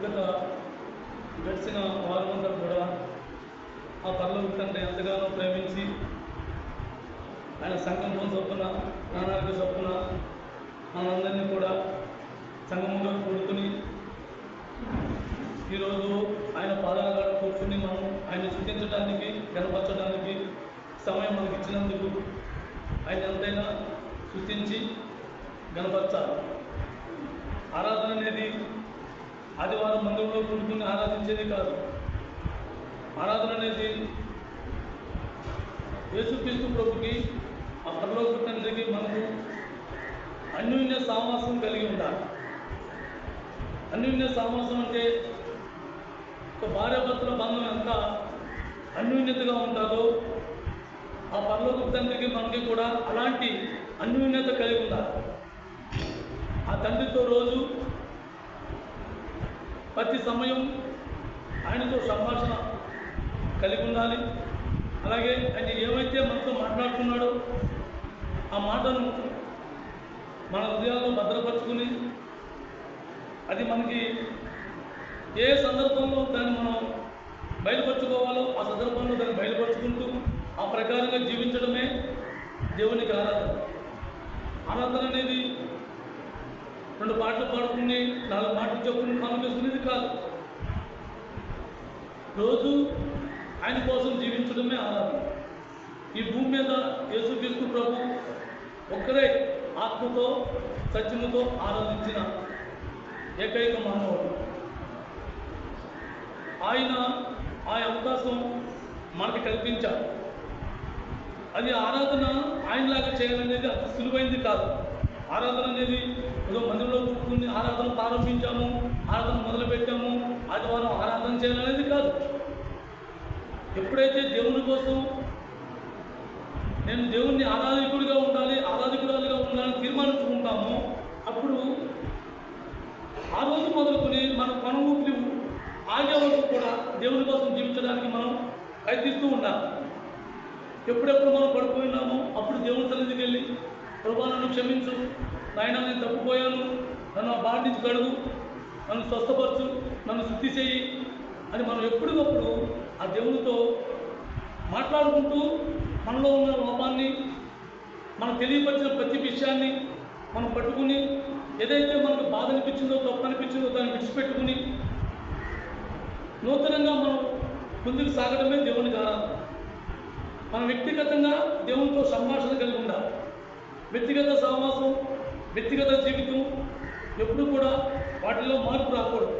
గత గడిచిన వారమంతా కూడా ఆ పరలోక తండ్రి ఎంతగానో ప్రేమించి ఆయన సంకల్పం చొప్పున ప్రణాళిక చొప్పున మనందరినీ కూడా సంగమంగా కూడుకుని ఈరోజు ఆయన పాదాల కాడ కూర్చుని మనం ఆయన స్తుతించడానికి కనపరచడానికి సమయం మనకి ఇచ్చినందుకు ఆయన ఎంతైనా స్తుతించి గనపరచాలి. ఆరాధన అనేది ఆదివారం మందిరంలో కూడుకుని ఆరాధించేది కాదు. ఆరాధన అనేది యేసుక్రీస్తు ప్రభుకి ఆ పరలోక తండ్రికి మనకు అన్యోన్య సావాసం కలిగి ఉండాలి. అన్యోన్య సావాసం అంటే ఒక భార్యాభర్తల బంధం ఎంత అన్యోన్యతగా ఉంటుందో ఆ పరలోక తండ్రికి మనకి కూడా అలాంటి అన్యోన్యత కలిగి ఉండాలి. ఆ తండ్రితో రోజు ప్రతి సమయం ఆయనతో సంభాషణ కలిగి ఉండాలి. అలాగే ఆయన ఏమైతే మనతో మాట్లాడుతున్నాడో ఆ మాటను మన హృదయాల్లో భద్రపరుచుకుని అది మనకి ఏ సందర్భంలో దాన్ని మనం బయలుపరుచుకోవాలో ఆ సందర్భంలో దాన్ని బయలుపరుచుకుంటూ ఆ ప్రకారంగా జీవించడమే దేవునికి ఆరాధన. ఆరాధన అనేది 2 పాటలు పాడుకుని 4 మాటలు చెప్పుకుని పనిచేసుకునేది కాదు. రోజు ఆయన కోసం జీవించడమే ఆరాధన. ఈ భూమి మీద యేసుక్రీస్తు ప్రభు ఒక్కరే ఆత్మతో సత్యముతో ఆరాధించిన ఏకైక మానవుడు. ఆయన ఆ అవకాశం మనకి కల్పించారు. అది ఆరాధన ఆయనలాగా చేయాలనేది అంత సులువైంది కాదు. ఆరాధన అనేది ఏదో మందిరంలో కూర్చుని ఆరాధన ప్రారంభించాము, ఆరాధన మొదలుపెట్టాము, ఆదివారం ఆరాధన చేయాలనేది కాదు. ఎప్పుడైతే దేవుని కోసం నేను దేవుణ్ణి ఆరాధకుడిగా ఉండాలి, ఆరాధకురాలుగా ఉండాలని తీర్మానించుకుంటామో అప్పుడు ఆ రోజు మొదలుకొని మన ఊపిరి ఆగే వరకు కూడా దేవుని కోసం జీవించడానికి మనం ప్రయత్నిస్తూ ఉండాలి. ఎప్పుడెప్పుడు మనం పడిపోయినామో అప్పుడు దేవుని సన్నిధికి వెళ్ళి ప్రభువా నన్ను క్షమించు, నాయనా నేను తప్పిపోయాను, నన్ను ఆ బాధ నుంచి కడుగు, నన్ను స్వస్థపరచు, నన్ను శుద్ధి చేయి అని మనం ఎప్పటికప్పుడు ఆ దేవునితో మాట్లాడుకుంటూ మనలో ఉన్న లోపాన్ని మనం తెలియపరిచిన ప్రతి విషయాన్ని మనం పట్టుకుని ఏదైతే మనకు బాధ అనిపించిందో తప్పు అనిపించిందో దాన్ని విడిచిపెట్టుకుని నూతనంగా మనం ముందుకు సాగడమే దేవునికి ఆరాధన. మనం వ్యక్తిగతంగా దేవునితో సంభాషణ కలిగి ఉండాలి. వ్యక్తిగత సహవాసం, వ్యక్తిగత జీవితం ఎప్పుడు కూడా వాటిలో మార్పు రాకూడదు.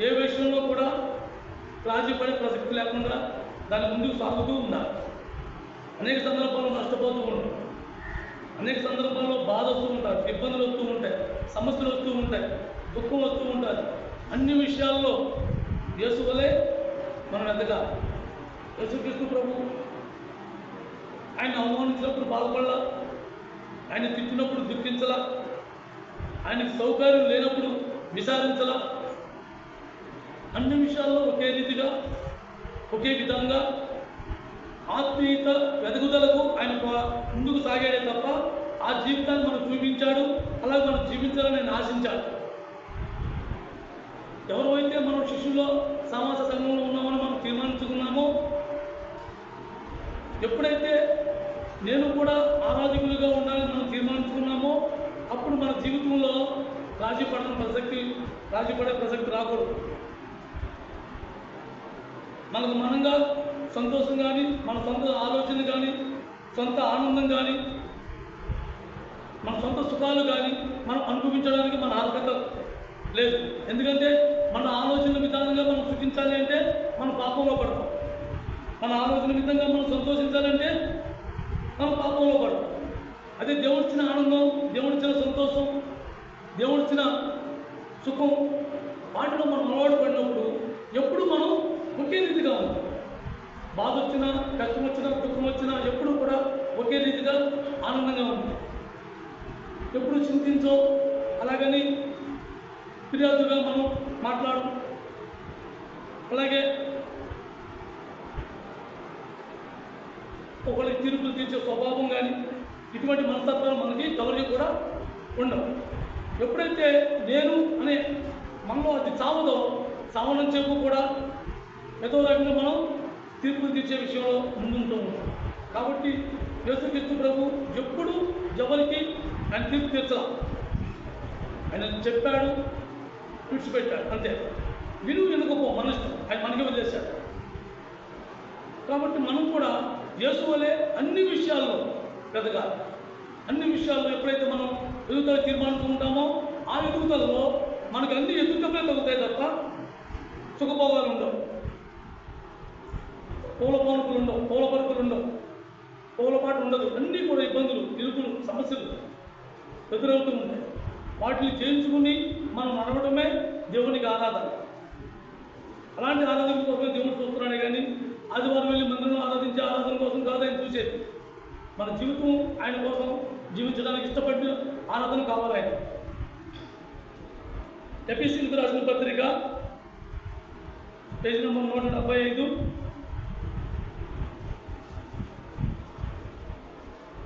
ఏ విషయంలో కూడా రాజీ పడే ప్రసక్తి లేకుండా దాని ముందుకు సాగుతూ ఉండాలి. అనేక సందర్భాల్లో నష్టపోతూ ఉంటాం, అనేక సందర్భాల్లో బాధ వస్తూ ఉంటారు, ఇబ్బందులు వస్తూ ఉంటాయి, సమస్యలు వస్తూ ఉంటాయి, దుఃఖం వస్తూ ఉంటుంది. అన్ని విషయాల్లో యేసు వలె మనం ఎదగాలి. యేసుక్రీస్తు ప్రభు ఆయన అవమానించినప్పుడు బాధపడాల, ఆయన తిట్టినప్పుడు దుఃఖించాలా, ఆయనకి సౌకర్యం లేనప్పుడు విచారించాలా. అన్ని విషయాల్లో ఒకే రీతిగా ఒకే విధంగా ఆత్మీయత ఎదుగుదలకు ఆయన ముందుకు సాగాడే తప్ప ఆ జీవితాన్ని మనం చూపించాడు, అలాగే మనం జీవించాలని ఆయన ఆశించాడు. ఎవరైతే మనం శిష్యుల్లో సమాజ సంఘంలో ఉన్నామని మనం తీర్మానించుకున్నామో, ఎప్పుడైతే నేను కూడా ఆరాధకులుగా ఉండాలని మనం తీర్మానించుకున్నామో అప్పుడు మన జీవితంలో రాజీ పడే ప్రసక్తి రాకూడదు. మనకు మనంగా సంతోషం కానీ, మన సొంత ఆలోచన కానీ, సొంత ఆనందం కానీ, మన సొంత సుఖాలు కానీ మనం అనుభవించడానికి మన అర్హత లేదు. ఎందుకంటే మన ఆలోచన విధానంగా మనం సుఖించాలి అంటే మనం పాపంలో పడతాం. మన ఆలోచన విధంగా మనం సంతోషించాలంటే మనం పాపంలో పడతాం. అదే దేవుడిచ్చిన ఆనందం, దేవుడిచ్చిన సంతోషం, దేవుడిచ్చిన సుఖం వాటిలో మనం అలవాటు పడినప్పుడు ఎప్పుడు మనం ఒకే రీతిగా ఉంటాం. బాధ వచ్చినా, కష్టం వచ్చినా, దుఃఖం వచ్చినా ఎప్పుడు కూడా ఒకే రీతిగా ఆనందంగా ఉంటాం. ఎప్పుడు చింతించో, అలాగని ఫిర్యాదుగా మనం మాట్లాడు, అలాగే ఒకరికి తీర్పులు తీర్చే స్వభావం కానీ ఇటువంటి మనస్తత్వాలు మనకి ఎవరికి కూడా ఉండవు. ఎప్పుడైతే నేను అనే మనలో అది చావదో చావనని చెప్పు కూడా ఏదో రకంగా మనం తీర్పులు తీర్చే విషయంలో ముందుంటూ ఉంటాం. కాబట్టి యేసుక్రీస్తు ప్రభు ఎప్పుడు ఎవరికి ఆయన తీర్పు తీర్చాల, ఆయన చెప్పాడు, విడిచిపెట్టాడు అంతే. వినకపో మన ఇష్టం, ఆయన మనకి వదిలేశాడు. కాబట్టి మనం కూడా యేసు వలె అన్ని విషయాల్లో పెద్దగా అన్ని విషయాల్లో ఎప్పుడైతే మనం ఎదుగుదల తీర్మానించుకుంటామో ఆ ఎదుగుదలలో మనకు అన్ని ఎదుగుదలే తగ్గుతాయి తప్ప సుఖభోగాలు ఉండవు, పూల పరుపులు ఉండవు, పూల పరుపులు ఉండవు, పూలపాటు ఉండదు. అన్నీ కూడా ఇబ్బందులు, ఇరుకులు, సమస్యలు ఎదురవుతూ ఉంటాయి. వాటిని చేయించుకుని మనం నడవడమే దేవునికి ఆరాధన. అలాంటి ఆరాధన కోసం దేవుడు చూస్తున్నాడే కానీ ఆదివారం వెళ్ళి మందిరంలో ఆరాధించే ఆరాధన కోసం కాదు ఆయన చూసేది. మన జీవితం ఆయన కోసం జీవించడానికి ఇష్టపడిన ఆరాధన కావాలి ఆయన. ఎఫెసీయులకు రాసిన పత్రిక పేజీ నెంబర్ 175.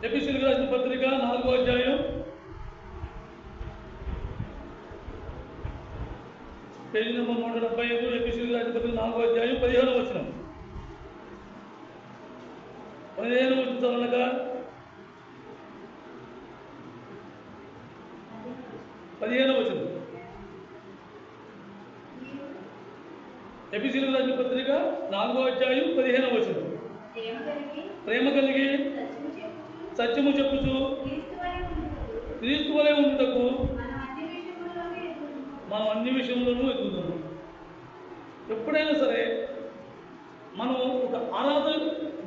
ఎఫెసీయులకు రాసిన పత్రిక 4వ అధ్యాయం పేజీ నెంబర్ 175. ఎఫెసీయులకు రాసిన పత్రిక 4వ అధ్యాయం 15వ వచనం. 15వ వచనం చదవనగా 15వ వచనం. ఎఫెసీయులకు రాసిన పత్రిక 4వ అధ్యాయం 15వ వచనం. ప్రేమ కలిగి సత్యము చెప్పుచు క్రీస్తు వలె ఉండుటకు మనం అన్ని విషయంలోనూ ఎదుగుతాము. ఎప్పుడైనా సరే మనం ఒక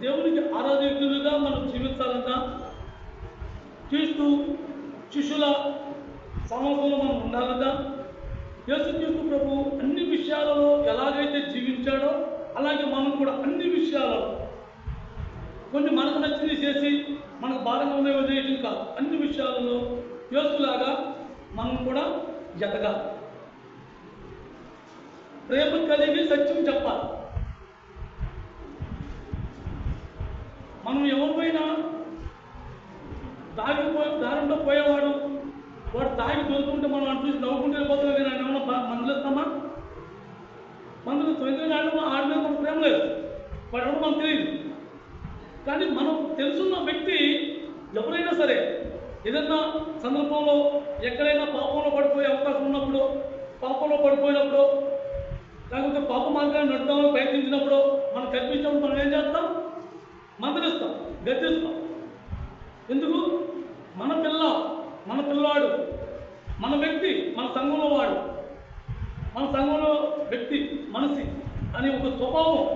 దేవునికి ఆరాధకులుగా మనం జీవించాలన్నా, క్రీస్తు శిష్యుల సమూహంలో మనం ఉండాలన్నా, యేసుక్రీస్తు ప్రభు అన్ని విషయాలలో ఎలాగైతే జీవించాడో అలాగే మనం కూడా అన్ని విషయాలలో కొన్ని మనకు నచ్చింది చేసి మనకు భారంగా ఉండే వదిలేయటం కాదు. అన్ని విషయాలలో యేసులాగా మనం కూడా ఎదగాలి. ప్రేమ కలిగి సత్యం చెప్పాలి. మనం ఎవరిపైనా దారిలో పోయేవాడు వాడు తాగి దొరుకుంటే మనం అటు చూసి నవ్వుకుంటే వెళ్ళిపోతున్నాం. కానీ ఆయన ఏమన్నా మందులిస్తామా? మందులు ఎందుకంటే ఆడి మీద మనకు ప్రేమ లేదు, వాడు ఎవరు మనకు తెలియదు. కానీ మనం తెలుసున్న వ్యక్తి ఎవరైనా సరే ఏదన్నా సందర్భంలో ఎక్కడైనా పాపంలో పడిపోయే అవకాశం ఉన్నప్పుడు, పాపంలో పడిపోయినప్పుడు, లేకపోతే పాప మార్గాన్ని నడతామని ప్రయత్నించినప్పుడు మనం కనిపించినప్పుడు మనం ఏం చేస్తాం? మందలిస్తాం, గద్దిస్తాం. ఎందుకు? మన పిల్లవాడు, మన వ్యక్తి, మన సంఘంలో వాడు, మన సంఘంలో వ్యక్తి, మనిషి అని ఒక స్వభావం,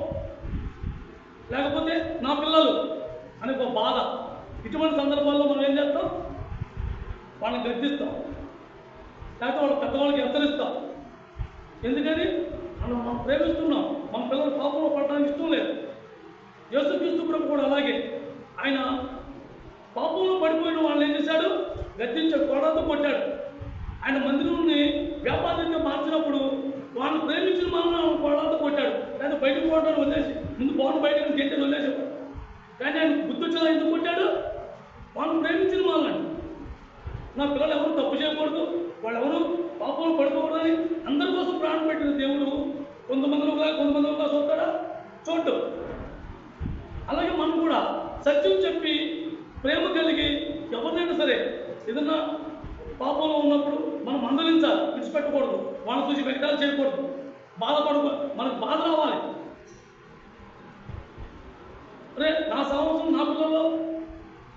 లేకపోతే నా పిల్లలు అని ఒక బాధ. ఇటువంటి సందర్భాల్లో మనం ఏం చేస్తాం? వాళ్ళని గద్దిస్తాం, లేకపోతే వాళ్ళ పెద్దవాళ్ళకి హెచ్చరిస్తాం. ఎందుకని? మనం ప్రేమిస్తున్నాం, మన పిల్లలు పాపంలో పడడానికి ఇష్టం లేదు. యేసుక్రీస్తు ప్రభు కూడా అలాగే ఆయన పాపంలో పడిపోయిన వాళ్ళని ఏం చేశాడు? గద్దించాడు, కొడతో కొట్టాడు. ఆయన మందిరాన్ని వ్యాపారంగా మార్చినప్పుడు వాళ్ళని ప్రేమించిన మనం కొడతో కొట్టాడు. లేదా బయటకు పోవడానికి వదిలేసి ముందు బాగుండు బయటకు గెంటని వదిలేసాడు. కానీ ఆయన బుద్ధి వచ్చేలా ఎందుకు కొట్టాడు? వాళ్ళని ప్రేమించిన వాళ్ళని. నా పిల్లలు ఎవరు తప్పు చేయకూడదు, వాళ్ళు ఎవరు పాపంలో పడిపోకూడదని అందరి కోసం ప్రాణం పెట్టిన దేవుడు కొంతమందిలో చూస్తాడా? చూడ్డు. అలాగే మనం కూడా సత్యం చెప్పి ప్రేమ కలిగి ఎవరినైనా సరే ఏదన్నా పాపంలో ఉన్నప్పుడు మనం మందలించాలి, విడిచిపెట్టకూడదు. వాళ్ళని చూసి వెంకటాలు చేయకూడదు, మనకు బాధ రావాలి. అరే నా సహవాసం, నా పిల్లలు,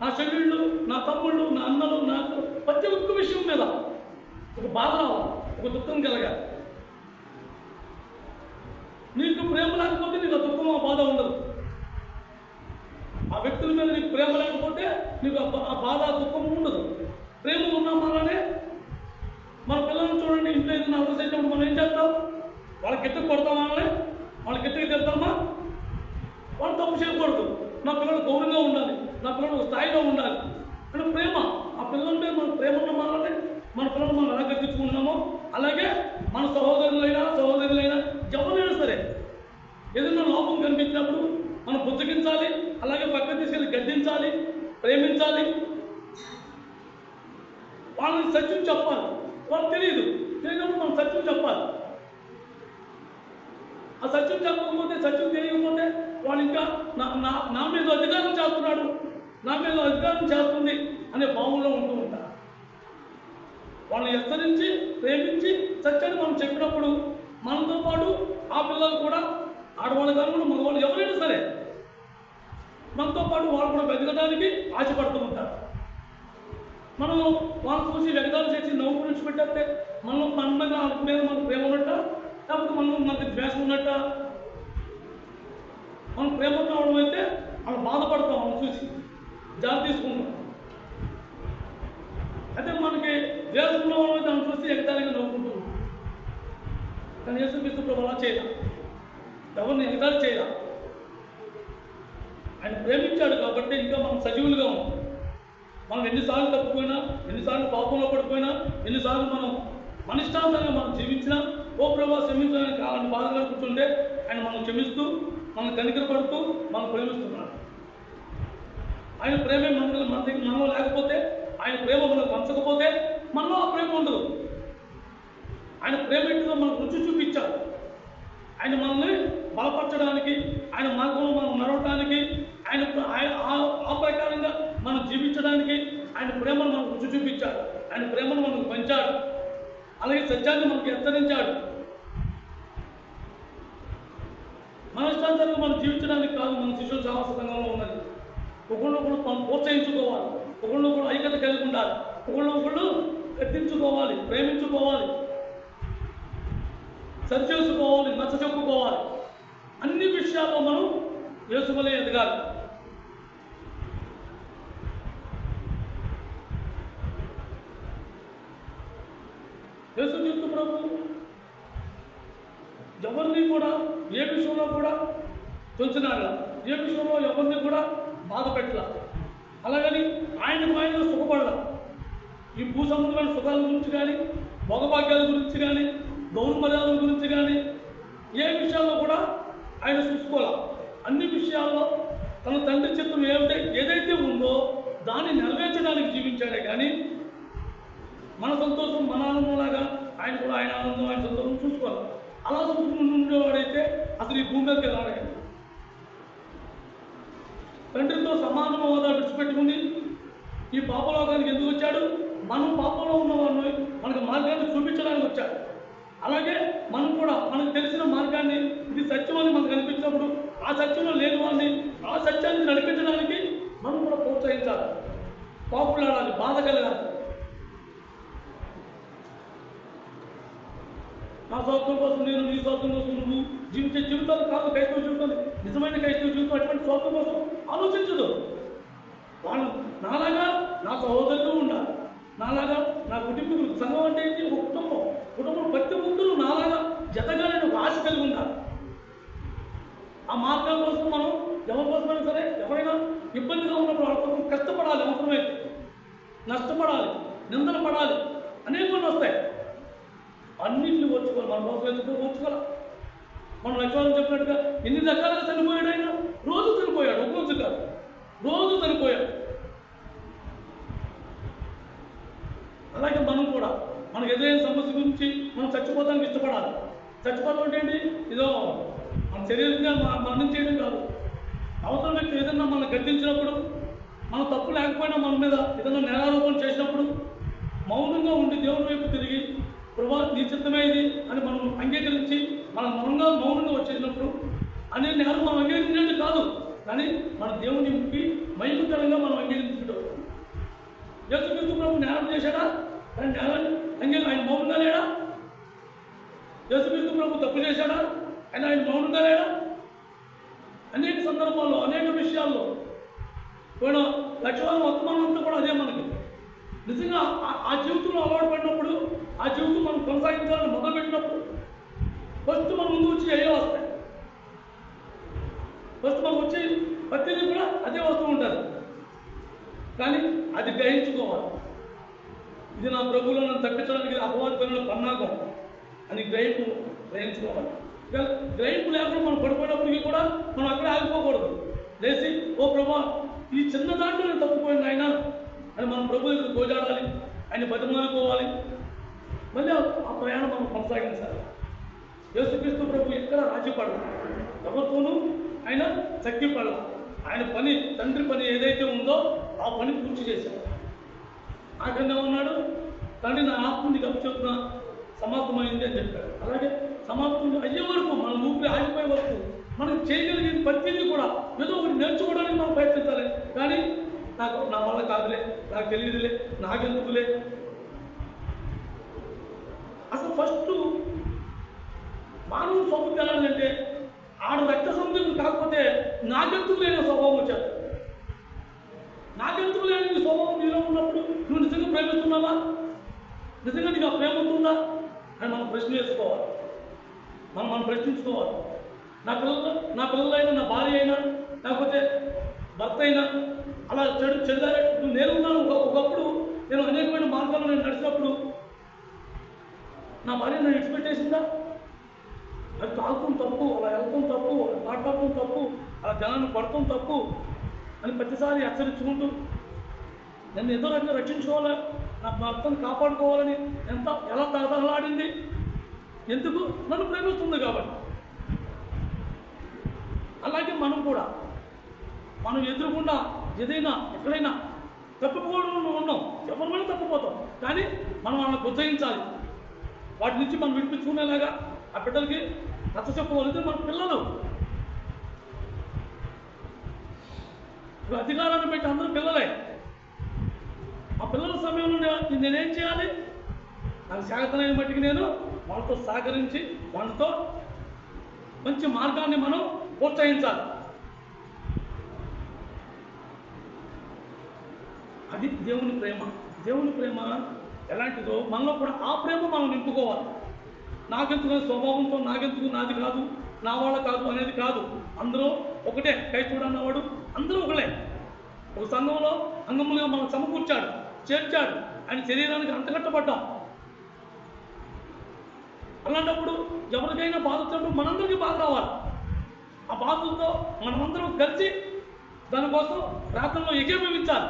నా చెల్లెళ్ళు, నా తమ్ముళ్ళు, నా అన్నలు, నాకు ప్రతి ఒక్క విషయం మీద ఒక బాధ రావాలి, ఒక దుఃఖం కలగాలి. నీకు ప్రేమ లేకపోతే నీకు ఆ దుఃఖం, ఆ బాధ ఉండదు. ఆ వ్యక్తుల మీద నీకు ప్రేమ లేకపోతే నీకు ఆ బాధ, ఆ దుఃఖం ఉండదు. ప్రేమ ఉన్నాం అలానే మన పిల్లల్ని చూడండి, ఇంట్లో ఏదైనా అర్థం చేసినప్పుడు మనం ఏం చేస్తాం? వాళ్ళకి ఎత్తుకు కొడతామా? వాళ్ళకి ఎత్తుకు తిడతామా? వాళ్ళు తప్పు చేయకూడదు. నా పిల్లలు గౌరవంగా ఉండాలి, నా పిల్లలు స్థాయిలో ఉండాలి అంటే ప్రేమ. ఆ పిల్లలంటే మన ప్రేమ ఉన్న మాలనే మన పిల్లలు మనం ఎలా గర్తించుకుంటున్నామో అలాగే మన సహోదరులైనా ఎవరైనా సరే ఏదైనా లోపం కనిపించినప్పుడు మనం బుజ్జగించాలి, అలాగే పక్కన తీసుకెళ్ళి గద్దించాలి, ప్రేమించాలి, వాళ్ళని సత్యం చెప్పాలి. వాళ్ళు తెలియదు, తెలియనప్పుడు మనం సత్యం చెప్పాలి. ఆ సత్యం చెప్పకపోతే, సత్యం తెలియకపోతే వాడు ఇంకా నా మీద అధికారం చేస్తున్నాడు, నా మీద అధికారం చేస్తుంది అనే భావంలో ఉంటూ ఉంటారు. వాళ్ళని హెచ్చరించి ప్రేమించి సత్యాన్ని మనం చెప్పినప్పుడు మనతో పాటు ఆ పిల్లలు కూడా, ఆడవాళ్ళు కానివ్వండి మగవాళ్ళు ఎవరైనా సరే, మనతో పాటు వాళ్ళు కూడా వెతకడానికి ఆశపడుతూ ఉంటారు. మనం వాళ్ళని చూసి వెగదాలు చేసి నవ్వు గురించి పెట్టేస్తే మనం మన మీద మనకు ప్రేమ ఉన్నట్ట, లేకపోతే మనకు ద్వేషం ఉన్నట్ట? మనం ప్రేమ కావడం అయితే వాళ్ళు బాధపడతాం, మనం చూసి జాబ్ తీసుకుంటాం. అయితే మనకి ద్వేషం ఉన్నవాళ్ళం అయితే మనం చూసి ఎగతాళిగా నవ్వుకుంటూ ఉంటాం. కానీ యేసుక్రీస్తు ప్రభు అలా చేయాలి, ఎవరిని ఎగతాళి చేయాలి. ఆయన ప్రేమించాడు కాబట్టి ఇంకా మనం సజీవులుగా ఉన్నాం. మనం ఎన్నిసార్లు తప్పిపోయినా, ఎన్నిసార్లు పాపంలో పడిపోయినా, ఎన్నిసార్లు మనం మన ఇష్టాంతంగా మనం జీవించినా, ఓ ప్రభు క్షమించడానికి కావాలని బాధగా కూర్చుంటే ఆయన మనం క్షమిస్తూ, మనం కనికరపడుతూ మనం ప్రేమిస్తున్నాడు. ఆయన ప్రేమే మనలో లేకపోతే, ఆయన ప్రేమ మనకు పంచకపోతే మనలో ఆ ప్రేమ ఉండదు. ఆయన ప్రేమ ఏంటిదో మనకు రుచి చూపించాడు. ఆయన మనల్ని బలపరచడానికి, ఆయన మార్గంలో మనం నడవడానికి, ఆయన ఆ ప్రకారంగా మనం జీవించడానికి ఆయన ప్రేమను మనకు రుచి చూపించాడు. ఆయన ప్రేమను మనకు పంచాడు. అలాగే సత్యాన్ని మనకు హెచ్చరించాడు. మన ఇష్టాంతరంగా మనం జీవించడానికి కాదు మన శిశువుల సహవాస సంఘంలో ఉన్నది. ఒకళ్ళొకళ్ళు మనం ప్రోత్సహించుకోవాలి, ఒకళ్ళొకళ్ళు ఐక్యత కలిగి ఉండాలి, ఒకళ్ళొకళ్ళు ఎత్తించుకోవాలి, ప్రేమించుకోవాలి, సరిచేసుకోవాలి, నచ్చ చెప్పుకోవాలి. అన్ని విషయాల్లో మనం యేసువలే ఎదగాలి. యేసుక్రీస్తు ప్రభు ఎవరిని కూడా ఏ విషయంలో కూడా తొలిచినాడు, ఏ విషయంలో ఎవరిని కూడా బాధ పెట్టాల. అలాగని ఆయన సుఖపడాల. ఈ భూ సంబంధమైన సుఖాల గురించి కానీ, భోగభాగ్యాల గురించి కానీ, గౌరవ మర్యాదల గురించి కానీ ఏ విషయాల్లో కూడా ఆయన చూసుకోవాలి. అన్ని విషయాల్లో తన తండ్రి చిత్తం ఏదైతే ఉందో దాన్ని నెరవేర్చడానికి జీవించాడే కానీ మన సంతోషం మన ఆనందంలాగా ఆయన కూడా ఆయన ఆనందం, ఆయన సంతోషం చూసుకోవాలి. అలా చూసుకుని ఉండేవాడైతే అసలు ఈ భూమి మీదకి రాడే. తండ్రితో సమాన హోదా విడిచిపెట్టుకుని ఈ పాపలోకానికి ఎందుకు వచ్చాడు? మనం పాపంలో ఉన్నవాడిని మనకు మార్గాన్ని చూపించడానికి వచ్చాడు. అలాగే మనం కూడా మనకు తెలిసిన మార్గాన్ని, ఇది సత్యం అని మనకు అనిపించినప్పుడు ఆ సత్యంలో లేని వాడిని ఆ సత్యాన్ని నడిపించడానికి మనం కూడా ప్రోత్సహించాలి, పాపులాడాలి, బాధ కలగాలి. నా స్వార్థం కోసం నేను, నీ స్వార్థం కోసం నువ్వు జీవించే జీవితాలు కాదు క్రైస్తవ జీవితాలు. నిజమైన క్రైస్తవ జీవితం అటువంటి స్వార్థం కోసం ఆలోచించదు. వాళ్ళు నాలాగా నా సహోదరులు ఉండాలి, నాలాగా నా కుటుంబం. సంఘం అంటే ఏంటి? ఒక కుటుంబం ప్రతి ఒక్కరు నాలాగా జతగానే ఒక ఆశ కలిగి ఉండాలి. ఆ మార్గం కోసం మనం ఎవరి కోసమైనా సరే, ఎవరైనా ఇబ్బందిగా ఉన్నప్పుడు వాళ్ళ కోసం కష్టపడాలి, అవసరమైతే నష్టపడాలి, నిందన పడాలి, అనేక వస్తాయి. అన్నింటినీ ఓర్చుకోవాలి. మన కోసం ఎందుకు ఓర్చుకోవాలి? మనం లక్ష్మణ్ చెప్పినట్టుగా ఎన్ని రకాలుగా చనిపోయాడు ఆయన. రోజు చనిపోయాడు, ఒక రోజు కాదు, రోజు చనిపోయాడు. అలాగే మనం కూడా మనకు ఎదురైన సమస్య గురించి మనం చచ్చిపోతానికి ఇష్టపడాలి. చచ్చిపోవడం అంటే ఏంటి? ఇదో మన శరీరంగా మరణం చేయడం కాదు. అవతల వ్యక్తి ఏదన్నా మనం గద్దించినప్పుడు, మన తప్పు లేకపోయినా మన మీద ఏదైనా నేరారోపణ చేసినప్పుడు మౌనంగా ఉండి దేవుని వైపు తిరిగి ప్రభా నీ చిత్తమే ఇది అని మనం అంగీకరించి మనం మౌనంగా వచ్చేసినప్పుడు అనే నేరం మనం అంగీకరించినట్టు కాదు, కానీ మన దేవుని ముక్కి మహిమకరంగా మనం అంగీకరించుకుంటాం. యేసుక్రీస్తు ప్రభు నేరం చేశాడా? కానీ నేరాన్ని ఆయన మౌనంగా లేడా? యేసుక్రీస్తు ప్రభు తప్పు చేశాడా? ఆయన మౌనంగా లేడా? అనేక సందర్భాల్లో, అనేక విషయాల్లో పోయిన లక్ష్యాలను వర్తమానం అంతా కూడా అదే. మనకి నిజంగా ఆ జీవితంలో అలవాటు పడినప్పుడు, ఆ జీవితం మనం కొనసాగించాలని మొదలుపెట్టినప్పుడు ఫస్ట్ మన ముందు వచ్చి అయ్యే వస్తాయి. ఫస్ట్ మనకు వచ్చి ప్రతిదీ కూడా అదే వస్తూ ఉంటుంది. కానీ అది గ్రహించుకోవాలి. ఇది నా ప్రభువులో నన్ను తప్పించడానికి అపవాది పనుల పన్నాగం అని గ్రహించుకోవాలి. గ్రహింపు లేకుండా మనం పడిపోయినప్పటికీ కూడా మనం అక్కడే ఆగిపోకూడదు. లేచి ఓ ప్రభా ఈ చిన్న దాంట్లో నేను తప్పిపోయింది ఆయన అని మనం ప్రభు దగ్గర గోజాడాలి, ఆయన బతిమాలుకోవాలి. మళ్ళీ ఆ ప్రయాణం మనం కొనసాగించాలి. యేసుక్రీస్తు ప్రభు ఎక్కడ రాజీ పడలా, ఎవరితోనూ ఆయన శక్తి పడలా. ఆయన పని, తండ్రి పని ఏదైతే ఉందో ఆ పని పూర్తి చేశాడు. ఆఖరిగా ఉన్నాడు, తండ్రి నా ఆత్మని గప్పచెప్పున సమాప్తమైంది అని చెప్పాడు. అలాగే సమాప్తం అయ్యే వరకు, మన ఊపిరి ఆగిపోయే వరకు మనం చేయగలిగిన ప్రతిదీ కూడా ఏదో ఒకటి నేర్చుకోవడానికి మనం ప్రయత్నించాలి. కానీ నా వల్ల కాదులే, నాకు తెలియదులే, నాకెందుకులే. అసలు ఫస్ట్ మానవుడు స్వభావం ఎలాంటిదంటే, ఆడు రక్త సంబంధం కాకపోతే నాకెందుకు లేని స్వభావం వచ్చాడు. నాకెందుకు లేని స్వభావం నీలో ఉన్నప్పుడు నువ్వు నిజంగా ప్రేమిస్తున్నావా? నిజంగా నీకు ఆ ప్రేమ ఉంటుందా అని మనం ప్రశ్న వేసుకోవాలి. మనం ప్రశ్నించుకోవాలి. నా పిల్లలైనా, నా భార్య అయినా, లేకపోతే భర్త అయినా అలా చెడుదారి నేను ఉన్నాను. ఒకప్పుడు నేను అనేకమైన మార్గాల్లో నేను నడిచినప్పుడు నా భార్య నన్ను విడిచిపెట్టేసిందా? అది తాగటం తప్పు, అలా వెళ్ళటం తప్పు, మాట్లాడటం తప్పు, అలా జనాన్ని పడటం తప్పు అని ప్రతిసారి హెచ్చరించుకుంటూ నన్ను ఏదో రకంగా రక్షించుకోవాలి, నా భర్తను కాపాడుకోవాలని ఎలా తహతహలాడింది. ఎందుకు? నన్ను ప్రేమిస్తుంది కాబట్టి. అలాగే మనం కూడా మనం ఎదురుకుండా ఏదైనా ఎక్కడైనా తప్పిపోవడం ఉన్నాం, ఎవరిమైనా తప్పిపోతాం. కానీ మనం వాళ్ళని ప్రోత్సహించాలి. వాటి నుంచి మనం విడిపించుకునేలాగా ఆ బిడ్డలకి నచ్చ చెప్పగలిగితే మన పిల్లలు అధికారాన్ని పెట్టి అందరూ పిల్లలే. ఆ పిల్లల సమయంలో నేనేం చేయాలి? నాకు శాఖతనైన మట్టికి నేను వాళ్ళతో సహకరించి వాళ్ళతో మంచి మార్గాన్ని మనం ప్రోత్సహించాలి. అది దేవుని ప్రేమ. దేవుని ప్రేమ ఎలాంటిదో మనలో కూడా ఆ ప్రేమ మనం నింపుకోవాలి. నాకెందుకు స్వభావంతో నాకెందుకు, నాది కాదు, నా వాళ్ళ కాదు అనేది కాదు. అందరూ ఒకటే. క్రైస్తవుడు అన్నవాడు అందరూ ఒకలే. ఒక సంఘంలో అంగములుగా మనం సమకూర్చాడు, చేర్చాడు. ఆయన శరీరానికి అంటగట్టబడ్డాం. అలాంటప్పుడు ఎవరికైనా బాధ వచ్చినప్పుడు మనందరికీ బాధ రావాలి. ఆ బాధలతో మనమందరం కలిసి దానికోసం ప్రార్థనలో ఏకీభవించాలి.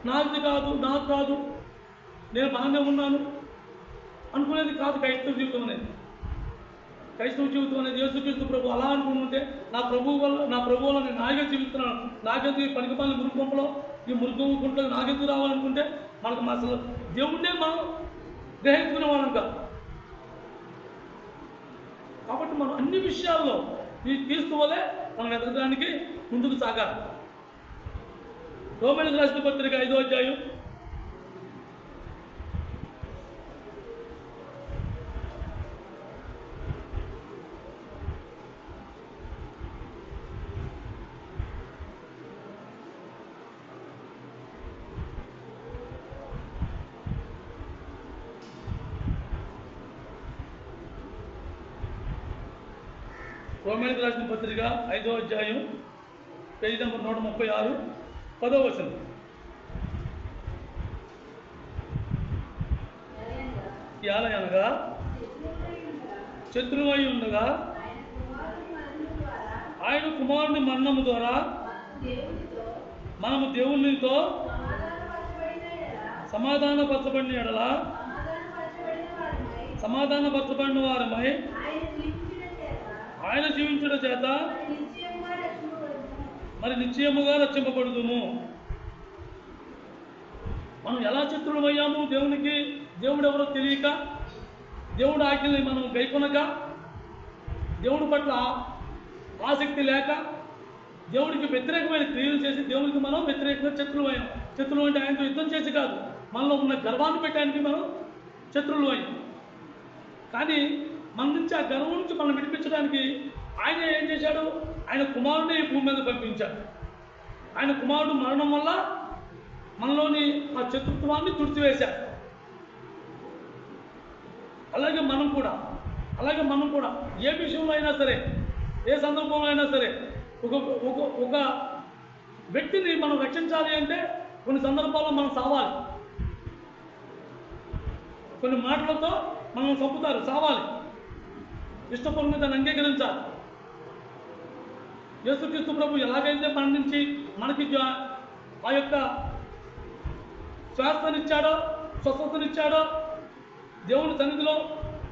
నాది కాదు, నాకు కాదు, నేను బాగానే ఉన్నాను అనుకునేది కాదు క్రైస్తవ జీవితం అనేది. క్రైస్తవ జీవితం అనేది యేసుక్రీస్తు ప్రభు అలా అనుకుంటుంటే నా ప్రభువు వల్ల నేను నాకే జీవిస్తున్నాను, నాకెందుకు ఈ పనికిమాలిన మురుగు పంపలో, ఈ మురుగు గుంటలో నాకెందుకు రావాలనుకుంటే మనకు అసలు దేవుణ్ణే మనం గ్రహించుకునే వాళ్ళం కాదు. కాబట్టి మనం అన్ని విషయాల్లో ఈ క్రీస్తు వలె మనం ఎదగడానికి ముందుకు సాగాలి. రోమీయులకు రాసిన పత్రిక 5వ అధ్యాయం 5వ అధ్యాయం పేజీ నెంబర్ 136 10వ వచనం. ఎలా అనగా శత్రువై ఉండగా ఆయన కుమారుని మరణము ద్వారా మనము దేవునితో సమాధానపరచబడిన ఎడల సమాధానపరచబడిన వారమై ఆయన జీవించడం చేత మరి నిశ్చయముగా రక్షింపబడుదుము. మనం ఎలా శత్రువులమయ్యాము దేవునికి? దేవుడు ఎవరో తెలియక, దేవుడు ఆజ్ఞల్ని మనం గైకొనక, దేవుడి పట్ల ఆసక్తి లేక, దేవుడికి వ్యతిరేకమైన క్రియలు చేసి దేవుడికి మనం వ్యతిరేకంగా శత్రువులయ్యాం. శత్రువులు అంటే ఆయనతో యుద్ధం చేసి కాదు, మనలో ఉన్న గర్వాన్ని పెట్టడానికి మనం శత్రువులు అయ్యాం. కానీ మన నుంచి ఆ గర్వం నుంచి మనం విడిపించడానికి ఆయన ఏం చేశాడు? ఆయన కుమారుడిని ఈ భూమి మీద పంపించాడు. ఆయన కుమారుడు మరణం వల్ల మనలోని ఆ శత్రుత్వాన్ని తుడిచివేశాడు. అలాగే మనం కూడా ఏ విషయంలో అయినా సరే, ఏ సందర్భంలో అయినా సరే ఒక వ్యక్తిని మనం రక్షించాలి అంటే కొన్ని సందర్భాల్లో మనం సావాలి, కొన్ని మాటలతో మనం చంపుతారు, సావాలి, ఇష్టపూర్వకంగా దాన్ని అంగీకరించాలి. యేసుక్రీస్తు ప్రభు ఎలాగైతే మన నుంచి మనకి ఆ యొక్క శ్వాసనిచ్చాడో, స్వస్థతనిచ్చాడో, దేవుని సన్నిధిలో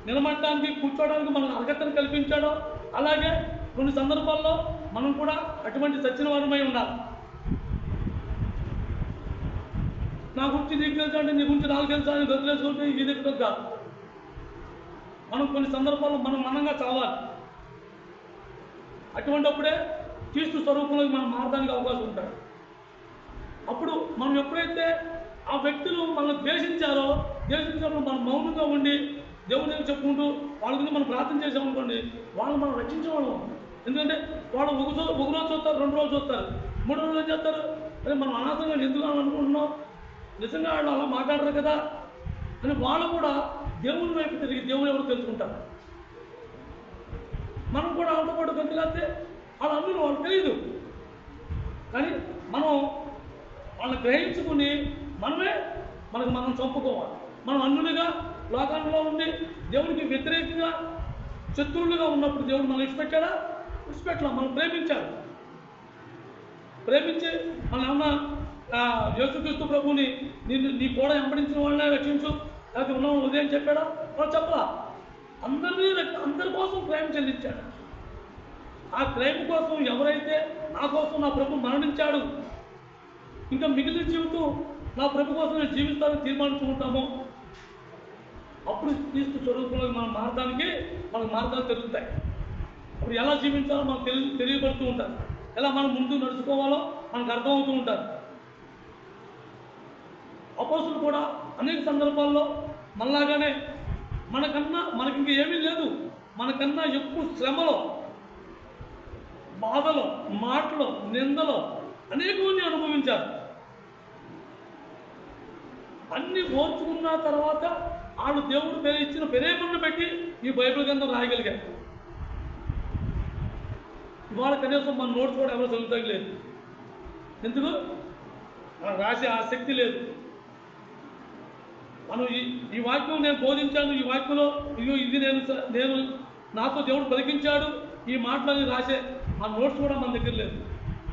నిలబడటానికి కూర్చోవడానికి మనకు అర్హతను కల్పించాడో, అలాగే కొన్ని సందర్భాల్లో మనం కూడా అటువంటి సచ్చిన వారమై ఉండాలి. నా గురించి నీకు తెలుసా అంటే నీ గురించి నాకు తెలుసా అని వదిలేసుకుంటే ఈ దగ్గర కాదు. మనం కొన్ని సందర్భాల్లో మనం మనంగా చావాలి. అటువంటిప్పుడే క్రీస్తు స్వరూపంలో మనం మారడానికి అవకాశం ఉంటుంది. అప్పుడు మనం ఎప్పుడైతే ఆ వ్యక్తులు మనల్ని ద్వేషించినప్పుడు మనం మౌనంగా ఉండి దేవుని చెప్పుకుంటూ వాళ్ళ గురించి మనం ప్రార్థన చేసామనుకోండి, వాళ్ళు మనం రక్షించేవాళ్ళం. ఎందుకంటే వాళ్ళు ఒక రోజు చూస్తారు, 2 రోజులు చూస్తారు, 3 రోజులు ఏం చేస్తారు, అదే మనం అనాథంగా ఎందుకు అనుకుంటున్నాం, నిజంగా వాళ్ళు అలా మాట్లాడరు కదా అని వాళ్ళు కూడా దేవుని వైపు తిరిగి దేవుని ఎవరు తెలుసుకుంటారు. మనం కూడా వాళ్ళతో పాటు గంతులేస్తే వాళ్ళ అన్నులు వాళ్ళకి తెలియదు. కానీ మనం వాళ్ళని గ్రహించుకుని మనం చంపుకోవాలి. మనం అన్నులుగా లోకంలో ఉండి దేవునికి వ్యతిరేకంగా శత్రువులుగా ఉన్నప్పుడు దేవుడు మనం విడిచిపెట్టలా. మనం ప్రేమించాలి. ప్రేమించి మనం ఏమన్నా యేసుక్రీస్తు ప్రభువుని నీ కూడా వెంబడించిన వాళ్ళనే రక్షించు, లేకపోతే ఉన్న ఉదయం చెప్పాడా? వాళ్ళు చెప్పలా. అందరి కోసం క్రైమ్ చెల్లించాడు. ఆ క్రైమ్ కోసం ఎవరైతే నా కోసం నా ప్రభు మరణించాడు, ఇంకా మిగిలిన జీవితం నా ప్రభు కోసం నేను జీవిస్తానని తీర్మానించుకుంటామో అప్పుడు క్రీస్తు స్వరూపంలో మనం మారడానికి మనకు మార్గాలు తెలుస్తాయి. అప్పుడు ఎలా జీవించాలో మనకు తెలియబడుతూ ఉంటారు. ఎలా మనం ముందు నడుచుకోవాలో మనకు అర్థమవుతూ ఉంటారు. అపోస్తులు కూడా అనేక సందర్భాల్లో మనలాగానే మనకి ఇంకా ఏమీ లేదు, మనకన్నా ఎక్కువ శ్రమలో, బాధలో, మాటలో, నిందలో అనేకమంది అనుభవించారు. అన్ని ఓర్చుకున్న తర్వాత వాళ్ళు దేవుడు ఇచ్చిన పెరేపలను పెట్టి ఈ బైబిల్ గ్రంథం రాయగలిగారు. ఇవాళ కనీసం మన నోట్స్ కూడా ఎవరు చదువుతలేదు. ఎందుకు? మనం రాసే ఆసక్తి లేదు. మనం ఈ వాక్యం నేను బోధించాను, ఈ వాక్యంలో ఇది నేను నాతో దేవుడు పలికించాడు, ఈ మాటలని రాసే ఆ నోట్స్ కూడా మన దగ్గర లేదు.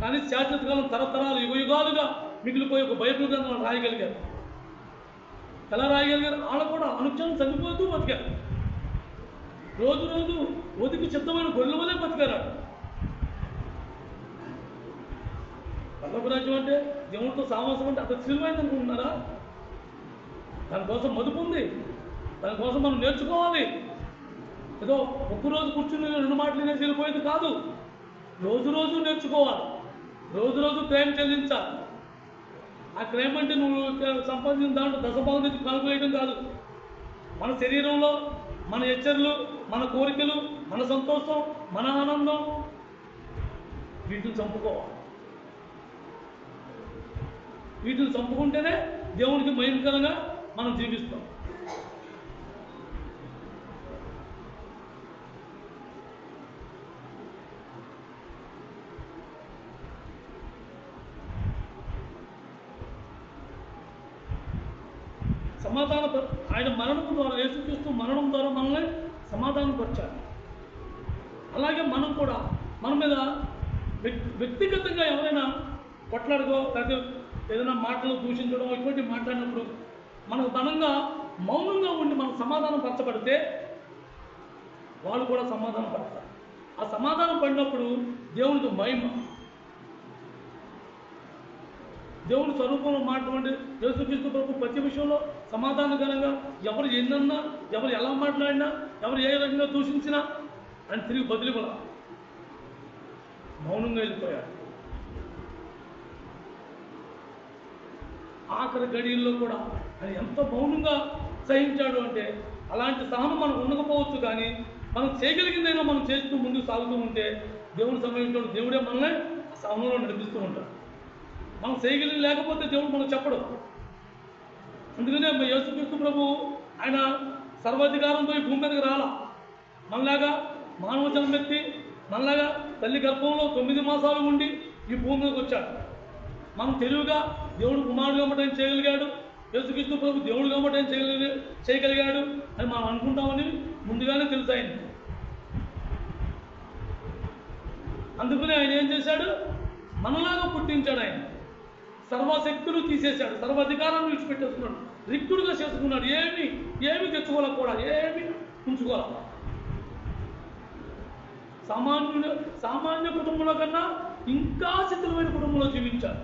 కానీ శాశ్వత కాలం తరతరాలు యుగాలుగా మిగిలిపోయి ఒక బైబిల్ గ్రంథం రాయగలిగారు. ఎలా రాయగలిగారు? వాళ్ళు కూడా అనుక్షణం చనిపోతూ బతికారు. రోజు ఒదికి చిత్తమైన గొర్రెల వలే బతికారు. పల్లపు రాజ్యం అంటే దేవుడితో సావాసం అంటే అంత సులువైంది అనుకుంటున్నారా? దానికోసం మదుపు ఉంది, దానికోసం మనం నేర్చుకోవాలి. ఏదో ఒక్కరోజు కూర్చుని 2 మాటలు నేర్చి వెళ్ళిపోయేది కాదు. రోజు నేర్చుకోవాలి, రోజు క్రైమ్ చెల్లించాలి. ఆ క్రైమ్ అంటే నువ్వు సంపాదించిన దాంట్లో దశభాగం నుంచి కాల్కులేయడం కాదు. మన శరీరంలో మన హెచ్చరులు, మన కోరికలు, మన సంతోషం, మన ఆనందం, వీటిని చంపుకోవాలి. వీటిని చంపుకుంటేనే దేవునికి మహిమకరంగా మనం జీవిస్తాం. ఆయన మరణం ద్వారా, యేసుక్రీస్తు మరణం ద్వారా మనల్ని సమాధానపరిచారు. అలాగే మనం కూడా మన మీద వ్యక్తిగతంగా ఎవరైనా కొట్లాడుకో లేకపోతే ఏదైనా మాటలు దూషించడం ఇటువంటి మాట్లాడినప్పుడు మనకు బలంగా మౌనంగా ఉండి మనం సమాధానం పరచబడితే వాళ్ళు కూడా సమాధానం పడతారు. ఆ సమాధానం పడినప్పుడు దేవునికి మహిమ, దేవుని స్వరూపంలో మాట్లాడి యేసుక్రీస్తు ప్రభు ప్రతి విషయంలో సమాధానకరంగా ఎవరు ఎన్నన్నా, ఎవరు ఎలా మాట్లాడినా, ఎవరు ఏ రకంగా దూషించినా అని తిరిగి బదిలిపడా మౌనంగా వెళ్ళిపోయాడు. ఆఖరి గడియల్లో కూడా ఆయన ఎంత మౌనంగా సహించాడు అంటే, అలాంటి సహనం మనకు ఉండకపోవచ్చు, కానీ మనం చేయగలిగిందైనా మనం చేస్తూ ముందుకు సాగుతూ ఉంటే దేవుని సమయంలో దేవుడే మనల్ని సహనంలో నడిపిస్తూ ఉంటాడు. మనం చేయగలిగి లేకపోతే దేవుడు మనకు చెప్పడు. అందుకనే యేసుక్రీస్తు ప్రభు ఆయన సర్వాధికారంతో ఈ భూమి మీదకి రాలా. మనలాగా మానవ జన్మెత్తి, మనలాగా తల్లి గర్భంలో 9 మాసాలు ఉండి ఈ భూమి మీదకి వచ్చాడు. మనం తెలివిగా దేవుడు కుమారుడు కాబట్టి ఆయన చేయగలిగాడు, యేసుక్రీస్తు ప్రభు దేవుడు కాబట్టి ఆయన చేయగలిగాడు అని మనం అనుకుంటామని ముందుగానే తెలుసు ఆయన. అందుకనే ఆయన ఏం చేశాడు? మనలాగా పుట్టించాడు. ఆయన సర్వశక్తులు తీసేశాడు, సర్వాధికారాన్ని విడిచిపెట్టేస్తున్నాడు, రిక్తుడుగా చేసుకున్నాడు. ఏమి తెచ్చుకోవాలి కూడా, ఏమి ఉంచుకోవాలి. సామాన్య కుటుంబంలో కన్నా ఇంకా శిథిలమైన కుటుంబంలో జీవించాడు.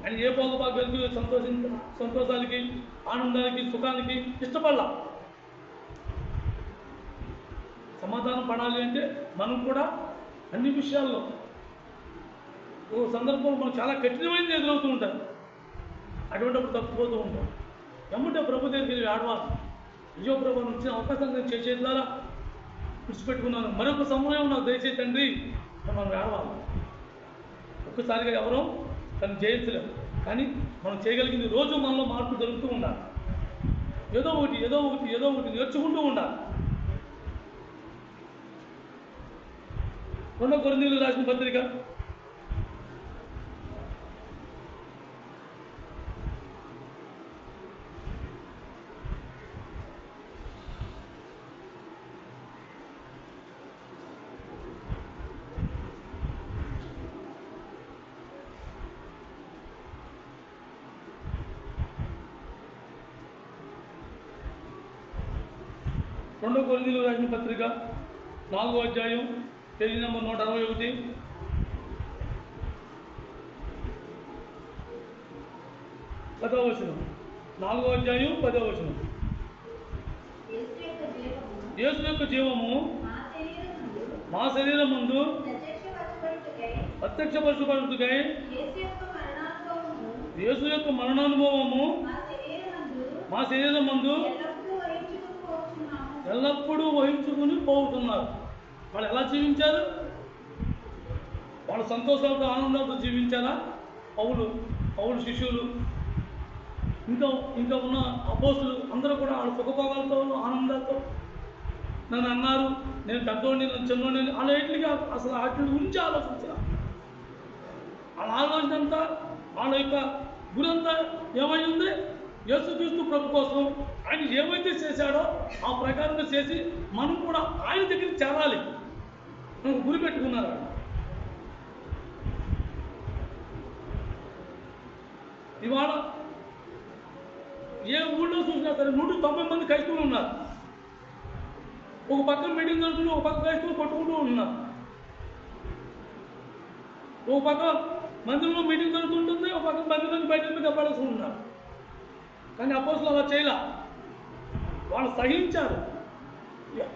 ఆయన ఏ భోగభాగ్యాలకి సంతోషాలకి, ఆనందానికి, సుఖానికి ఇష్టపడాల. సమాధానం పడాలి అంటే మనం కూడా అన్ని విషయాల్లో ఓ సందర్భంలో మనం చాలా కఠినమైనది ఎదురవుతూ ఉంటాం. అటువంటిప్పుడు తప్పిపోతూ ఉంటాం. ఎమ్మటే ప్రభు దగ్గరికి వెళ్ళి ఆడవాలి. అయ్యో ప్రభు ఇచ్చిన అవకాశం నేను చేసే ద్వారా విడిచిపెట్టుకున్నాను, మరొక సమయం నాకు దయచేసి తండ్రి మనం ఆడవాలి. ఒక్కసారిగా ఎవరో తను జయించలేము, కానీ మనం చేయగలిగింది రోజు మనలో మార్పు జరుగుతూ ఉండాలి. ఏదో ఒకటి నేర్చుకుంటూ ఉండాలి. 2 కొరింథీయులకు రాసిన పత్రిక 2 కొరింథీయులకు రాసిన పత్రిక 4వ అధ్యాయం పేజీ నెంబర్ 161 10వ వచనం. 4వ అధ్యాయం 10వ వచనం. యేసు యొక్క జీవము మా శరీరం ముందు ప్రత్యక్షపరచబడుటకై యేసు యొక్క మరణానుభవము మా శరీరం ముందు ఎల్లప్పుడూ వహించుకుని పోతున్నారు. వాళ్ళు ఎలా జీవించారు? వాళ్ళు సంతోషాలతో, ఆనందాలతో జీవించారా? పౌలు శిష్యులు, ఇంకా ఉన్న అపోస్తులు అందరూ కూడా వాళ్ళ సుఖభోగాలతో, ఆనందాలతో నన్ను అన్నారు, నేను పెద్దోడిని, నన్ను చిన్నోడిని, వాళ్ళ ఇంటికి అసలు వాటి గురించి ఆలోచించారు. వాళ్ళ ఆలోచన అంతా, వాళ్ళ యొక్క గురంతా ఏమైంది? యేసుక్రీస్తు ప్రభు కోసం ఆయన ఏమైతే చేశాడో ఆ ప్రకారంగా చేసి మనం కూడా ఆయన దగ్గరికి చేరాలి. మనకు గురి పెట్టుకున్నారు. ఇవాళ ఏ ఊళ్ళో చూసినా సరే 190 మంది క్రైస్తవులు ఉన్నారు. ఒక పక్క మీటింగ్ జరుగుతుంది, ఒక పక్క క్రైస్తవులు కొట్టుకుంటూ ఉన్నారు. ఒక పక్క మందిరంలో మీటింగ్ జరుగుతుంటుంది, ఒక పక్క మందిరంలో బయట కప్పాల్సి ఉన్నారు. కానీ అపోస్తులు అలా చేయలే. వాళ్ళు సహించారు.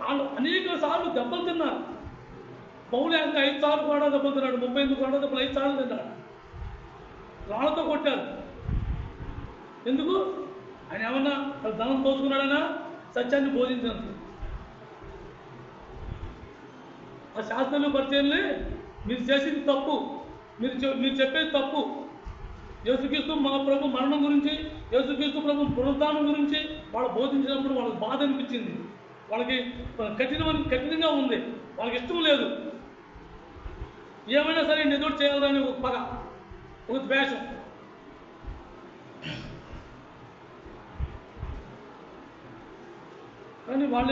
వాళ్ళు అనేక సార్లు దెబ్బలు తిన్నారు. పౌలు 5 సార్లు కూడా దెబ్బలు తిన్నాడు, 38 కూడా దెబ్బలు 5 సార్లు తిన్నాడు. రాళ్లతో కొట్టారు. ఎందుకు? ఆయన ఏమన్నా ధనం తోచుకున్నాడైనా సత్యాన్ని బోధించినందుకు. ఆ శాస్త్రులు పరిచయంలో మీరు చేసేది తప్పు, మీరు చెప్పేది తప్పు. యేసుక్రీస్తు మా ప్రభు మరణం గురించి, యేసుక్రీస్తు ప్రభు పునరుద్ధానం గురించి వాళ్ళు బోధించినప్పుడు వాళ్ళకి బాధ అనిపించింది. వాళ్ళకి కఠినంగా ఉంది, వాళ్ళకి ఇష్టం లేదు. ఏమైనా సరే ఎదురు చేయాలని ఒక పగ, ఒక ద్వేషం. కానీ వాళ్ళు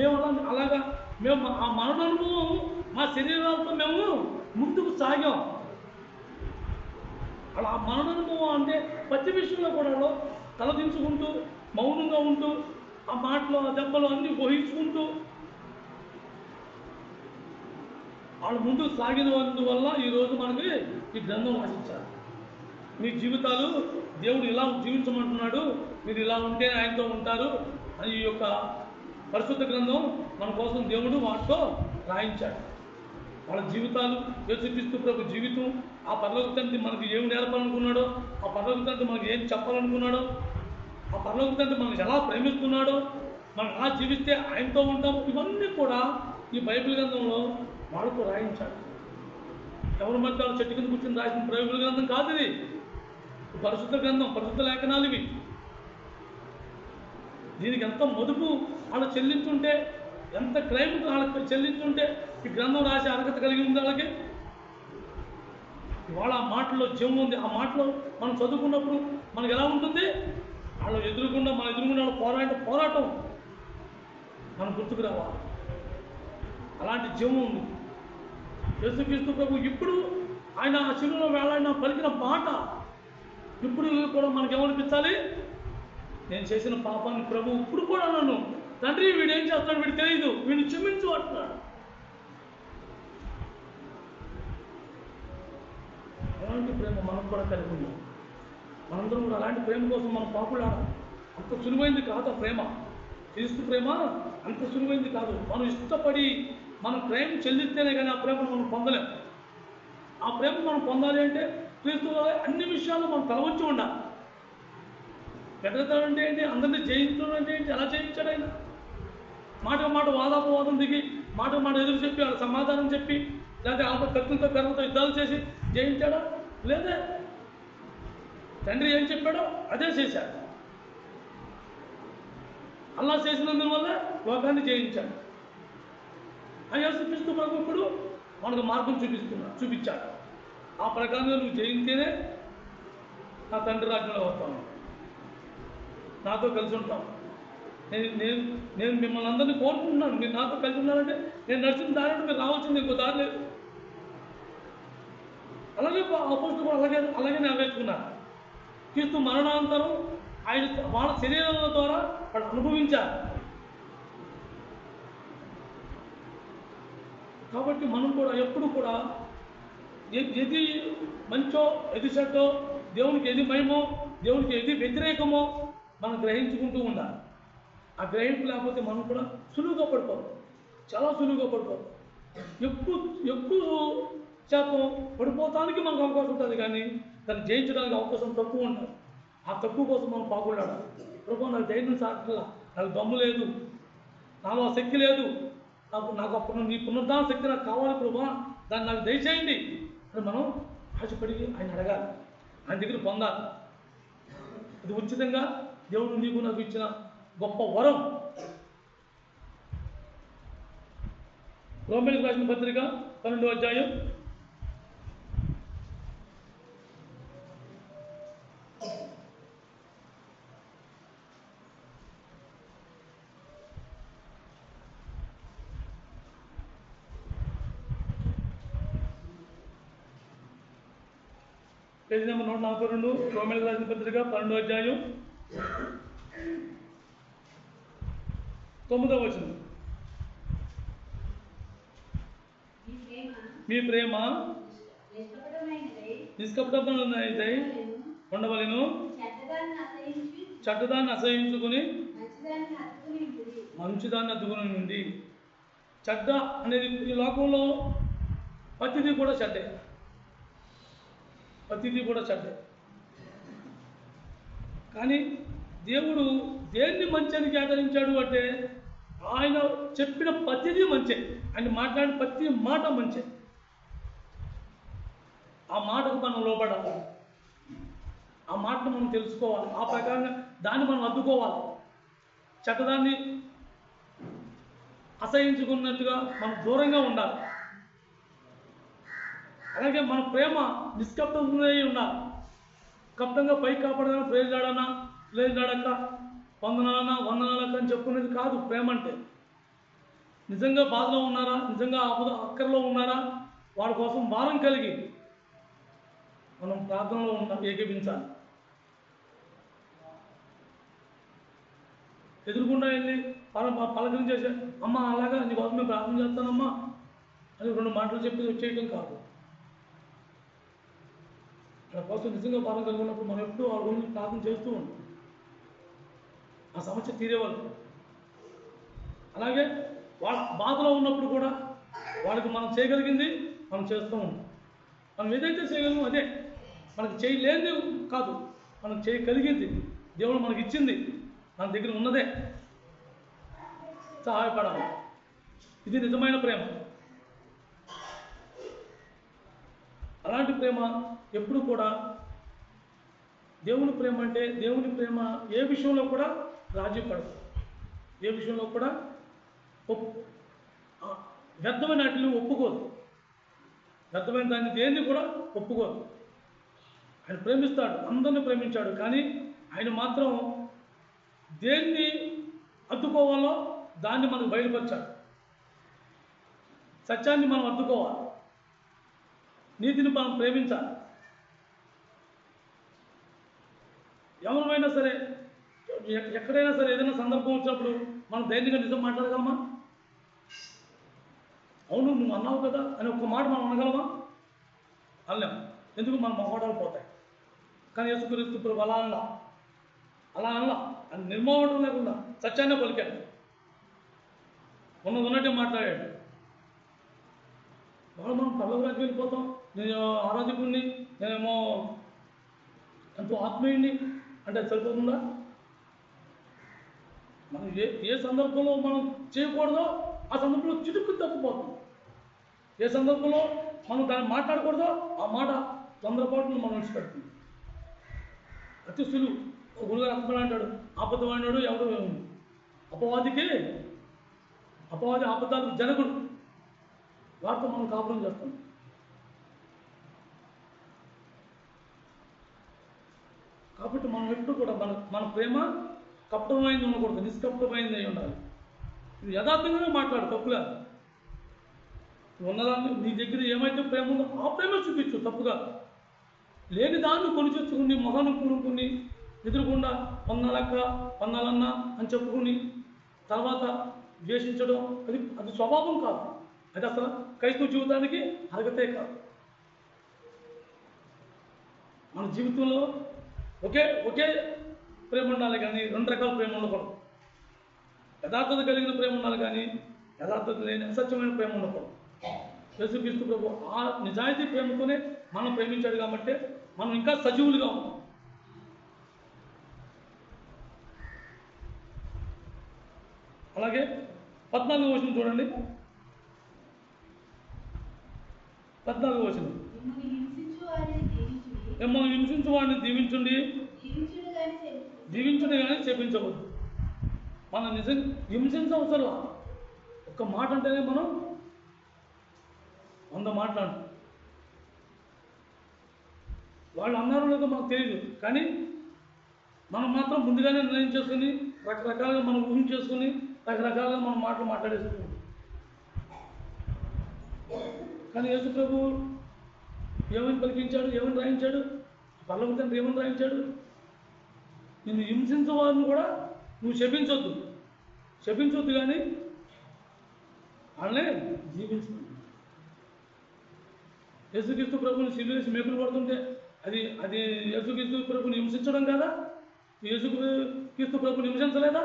ఏమన్నా మేము ఆ మరణానుభవం మా శరీరాలతో మేము ముందుకు సాగాం. అలా ఆ మరణానుభవం అంటే ప్రతి విషయంలో కూడా తలదించుకుంటూ, మౌనంగా ఉంటూ, ఆ మాటలు, ఆ దెబ్బలు అన్నీ వహించుకుంటూ వాళ్ళు ముందుకు సాగినందువల్ల ఈరోజు మనకి ఈ గ్రంథం రాసించారు. మీ జీవితాలు దేవుడు ఇలా జీవించమంటున్నాడు, మీరు ఇలా ఉంటే ఆయనతో ఉంటారు అని ఈ యొక్క పరిశుద్ధ గ్రంథం మన కోసం దేవుడు వాటితో రాయించాడు. వాళ్ళ జీవితాలు, యేసుక్రీస్తు ప్రభు జీవితం, ఆ పరలోక తండ్రి మనకి ఏమి నేర్పాలనుకున్నాడో, ఆ పరలోక తండ్రి మనకి ఏం చెప్పాలనుకున్నాడో, ఆ పరలోక తండ్రి మనకి ఎలా ప్రేమిస్తున్నాడో, మనం ఎలా జీవిస్తే ఆయనతో ఉంటాం, ఇవన్నీ కూడా ఈ బైబిల్ గ్రంథంలో వాళ్ళతో రాయించాడు. ఎవరి మధ్య చెట్టు కింద కూర్చొని రాసిన బైబిల్ గ్రంథం కాదు ఇది. పరిశుద్ధ గ్రంథం, పరిశుద్ధ లేఖనాలు ఇవి. దీనికి ఎంత మదుపు వాళ్ళు చెల్లించుంటే, ఎంత క్రైమ్ వాళ్ళకి చెల్లించుంటే ఈ గ్రంథం రాసే అర్హత కలిగి ఉంది వాళ్ళకి. ఇవాళ ఆ మాటల్లో జీవం ఉంది. ఆ మాటలో మనం చదువుకున్నప్పుడు మనకు ఎలా ఉంటుంది? వాళ్ళు ఎదురుకుండా పోరాటం మనం గుర్తుకు రావాలి. అలాంటి జీవం ఉంది. యేసుక్రీస్తు ప్రభు ఇప్పుడు ఆయన ఆ శిలువలో వేలాడిన పలికిన మాట ఇప్పుడు కూడా మనకేమనిపించాలి? నేను చేసిన పాపాన్ని ప్రభు ఇప్పుడు కూడా నన్ను, తండ్రి వీడు ఏం చేస్తాడు వీడు తెలియదు, వీడిని క్షమించు అంటున్నాడు. అలాంటి ప్రేమ మనం కూడా కలిగి ఉన్నాం. మనందరం కూడా అలాంటి ప్రేమ కోసం మనం పాపులాడాలి. అంత సులువైంది కాదు ఆ ప్రేమ. క్రీస్తు ప్రేమ అంత సులువైంది కాదు. మనం ఇష్టపడి మనం ప్రేమ చెల్లిస్తేనే కానీ ఆ ప్రేమను మనం పొందలేం. ఆ ప్రేమ మనం పొందాలి అంటే క్రీస్తు అన్ని విషయాల్లో మనం తలవంచి ఉండాలి. పెద్దతాడు అంటే ఏంటి? అందరినీ జయించడం అంటే ఏంటి? ఎలా జయించాడు ఆయన? మాట మాట వాదాపవాదం దిగి మాట మాట ఎదురు చెప్పి వాళ్ళ సమాధానం చెప్పి లేకపోతే ఆప కత్తులతో పెరుగుతో యుద్ధాలు చేసి జయించాడా? లేదే. తండ్రి ఏం చెప్పాడో అదే చేశాడు. అల్లా చేసినందువల్ల లోకాన్ని జయించాడు. ఆ యేసుక్రీస్తు ప్రభు ఇప్పుడు మనకు మార్గం చూపించాడు. ఆ ప్రకారంగా నువ్వు జయించేనే నా తండ్రి రాజ్యంలో వస్తాను, నాతో కలిసి ఉంటాం. నేను మిమ్మల్ని అందరినీ కోరుకుంటున్నాను, మీరు నాతో కలిసి ఉన్నారంటే నేను నడిచిన దారి మీరు రావాల్సింది, ఇంకో దారి లేదు. అలాగే అపోస్తులు అలాగే నెరవేర్చుకున్నారు. క్రీస్తు మరణాంతరం ఆయన వాళ్ళ శరీరాల ద్వారా వాళ్ళు అనుభవించారు. కాబట్టి మనం కూడా ఎప్పుడు కూడా ఏది మంచో ఏది చెడ్డో, దేవునికి ఏది మహిమో దేవునికి ఏది వ్యతిరేకమో మనం గ్రహించుకుంటూ ఉండాలి. ఆ గ్రహింపు లేకపోతే మనం కూడా సులువుగా పడిపోతాం, చాలా సులువుగా పడిపోతాం. ఎక్కువ శాతం పడిపోవటానికి మనకు అవకాశం ఉంటుంది, కానీ దాన్ని జయించడానికి అవకాశం తక్కువ ఉంటుంది. ఆ తక్కువ కోసం మనం పాకులాడాలి. ప్రభు నాకు ధైర్యం సాధ్యత, నాకు దమ్ము లేదు, నాలో శక్తి లేదు, నాకు అప్పుడు నీ పునరుద్ధాన శక్తి నాకు కావాలి ప్రభా, దాన్ని నాకు దయచేయండి అని మనం ఆశపడి ఆయన అడగాలి, ఆయన దగ్గర పొందాలి. అది ఉచితంగా దేవుడు నీకు నాకు ఇచ్చిన గొప్ప వరం. రోమీయులకు రాసిన పత్రిక 12వ అధ్యాయం 142. రోమీయులకు రాసిన పత్రిక 12వ అధ్యాయం 9వ వచనం. మీ ప్రేమ నిష్కపటమైనదై ఉండవలెను, చెడ్డదాన్ని అసహించుకుని మంచిదాన్ని అద్దుకుని నుండి. చెడ్డ అనేది ఈ లోకంలో ప్రతిదీ కూడా చెడ్డే, ప్రతిదీ కూడా చెడ్డే. కానీ దేవుడు దేన్ని మంచి అని కేటాయించాడు అంటే ఆయన చెప్పిన ప్రతిదీ మంచే, ఆయన మాట్లాడిన ప్రతి మాట మంచే. ఆ మాటకు మనం లోపడాలి, ఆ మాటను మనం తెలుసుకోవాలి, ఆ ప్రకారంగా దాన్ని మనం అద్దుకోవాలి. చెడ్డదాన్ని అసహించుకున్నట్టుగా మనం దూరంగా ఉండాలి. అలాగే మన ప్రేమ నిష్కప్తంగా ఉండాలి. కప్తంగా పైకి కాపాడాలన్నా ప్రేజాడన్నా ప్రేజాడక్క వందనాలన్నా వందనాలక్క అని చెప్పుకునేది కాదు ప్రేమ అంటే. నిజంగా బాధలో ఉన్నారా, నిజంగా అక్కర్లో ఉన్నారా, వాడి కోసం భారం కలిగి మనం ప్రార్థనలో ఏకీపించాలి. ఎదురుకుండా వెళ్ళి పలకరించేసే అమ్మ అలాగా నీ కోసం మేము ప్రార్థన చేస్తానమ్మా అని 2 మాటలు చెప్పి వచ్చేయటం కాదు. వాళ్ళ కోసం నిజంగా భారం కలిగి ఉన్నప్పుడు మనం ఎప్పుడూ వాళ్ళ గురించి ప్రార్థన చేస్తూ ఉంటాం, ఆ సమస్య తీరేవాళ్ళు. అలాగే వాళ్ళ బాధలో ఉన్నప్పుడు కూడా వాళ్ళకి మనం చేయగలిగింది మనం చేస్తూ ఉంటాం. మనం ఏదైతే చేయగలమో అదే, మనకు చేయలేనిది కాదు, మనం చేయగలిగింది దేవుడు మనకి ఇచ్చింది, మన దగ్గర ఉన్నదే సహాయపడాలి. ఇది నిజమైన ప్రేమ. అలాంటి ప్రేమ ఎప్పుడు కూడా దేవుని ప్రేమ అంటే, దేవుని ప్రేమ ఏ విషయంలో కూడా రాజీ పడదు, ఏ విషయంలో కూడా వ్యర్థమైన వాటిని ఒప్పుకోదు, వ్యర్థమైన దాన్ని దేన్ని కూడా ఒప్పుకోదు. ఆయన ప్రేమిస్తాడు, అందరిని ప్రేమించాడు, కానీ ఆయన మాత్రం దేన్ని అద్దుకోవాలో దాన్ని మనకు బయలుపరిచాడు. సత్యాన్ని మనం అద్దుకోవాలి. నీతిని మనం ప్రేమించాలి. ఎవరైనా సరే ఎక్కడైనా సరే ఏదైనా సందర్భం వచ్చినప్పుడు మనం ధైర్యంగా నిజం మాట్లాడగలమా? అవును నువ్వు అన్నావు కదా అని ఒక్క మాట మనం అనగలమా? అనలేం. ఎందుకు మన మొహమాటాలు పోతాయి. కానీ యేసుక్రీస్తు ప్రభు అలా అనలా అని నిర్మోహటం లేకుండా సత్యాన్ని పలికాడు. ఉన్నట్టే మాట్లాడాడు. మనం పల్లవరాజు వెళ్ళిపోతాం. నేను ఆరాధకుడిని, నేనేమో ఎంతో ఆత్మీయుడిని అంటే సరిపోతుందా? మనం ఏ సందర్భంలో మనం చేయకూడదో ఆ సందర్భంలో చిటుక్కు తప్పిపోతాం. ఏ సందర్భంలో మనం దాన్ని మాట్లాడకూడదో ఆ మాట తొందరపాటును మనం విడిచిపెడుతుంది. అతి సులువు. గురుగారు అర్థం అంటాడు, ఆపదవాడినాడు ఎవడు అపవాది ఆపదాలకు జనకుడు. వారితో మనం కాపురం చేస్తాం. కాబట్టి మనం ఎప్పుడు కూడా మన ప్రేమ కపటమైంది ఉండకూడదు, నిష్కపటమైంది అయి ఉండాలి. నువ్వు యథార్థంగానే మాట్లాడు, తప్పుగా. ఉన్నదాన్ని నీ దగ్గర ఏమైతే ప్రేమ ఉందో ఆ ప్రేమ చూపించు, తప్పుగా. లేని దాన్ని కొని తెచ్చుకుని మొహాన్ని కొనుక్కుని ఎదురుకుండా పన్నాలన్నా అని చెప్పుకుని తర్వాత ద్వేషించడం అది స్వభావం కాదు. అది అసలు క్రైస్తవ జీవితానికి అర్హతే కాదు. మన జీవితంలో ఒకే ప్రేమ ఉండాలి, కానీ రెండు రకాల ప్రేమ ఉండకూడదు. యథార్థత కలిగిన ప్రేమ ఉండాలి, కానీ యథార్థత లేని అసత్యమైన ప్రేమ ఉండకూడదు. యేసుక్రీస్తు ప్రభు ఆ నిజాయితీ ప్రేమతోనే మనం ప్రేమించాడు కాబట్టి మనం ఇంకా సజీవులుగా ఉన్నాం. అలాగే 14వ వచనం చూడండి. 14వ వచనం, మిమ్మల్ని హింసించు వాడిని దీవించండి, దీవించుడు కానీ చెప్పించవద్దు. మనం నిజం హింసించవసరం. ఒక్క మాట అంటేనే మనం 100 మాట్లాడు. వాళ్ళు అన్నారో లేదో మనకు తెలియదు, కానీ మనం మాత్రం ముందుగానే నిర్ణయం చేసుకుని రకరకాలుగా మనం ఊహించేసుకుని రకరకాలుగా మనం మాటలు మాట్లాడేసుకున్నాం. కానీ యేసు ప్రభు ఏమని పలికించాడు, ఏమని రాయించాడు? పల్లవ తండ్రి ఏమని రాయించాడు? నిన్ను హింసించే వారిని కూడా నువ్వు శపించొద్దు కానీ వాళ్ళనే జీవించు. యేసుక్రీస్తు ప్రభుని సిలువేసి మేకులు పడుతుంటే అది యేసుక్రీస్తు ప్రభుని హింసించడం కదా? యేసుక్రీస్తు ప్రభుని హింసించలేదా?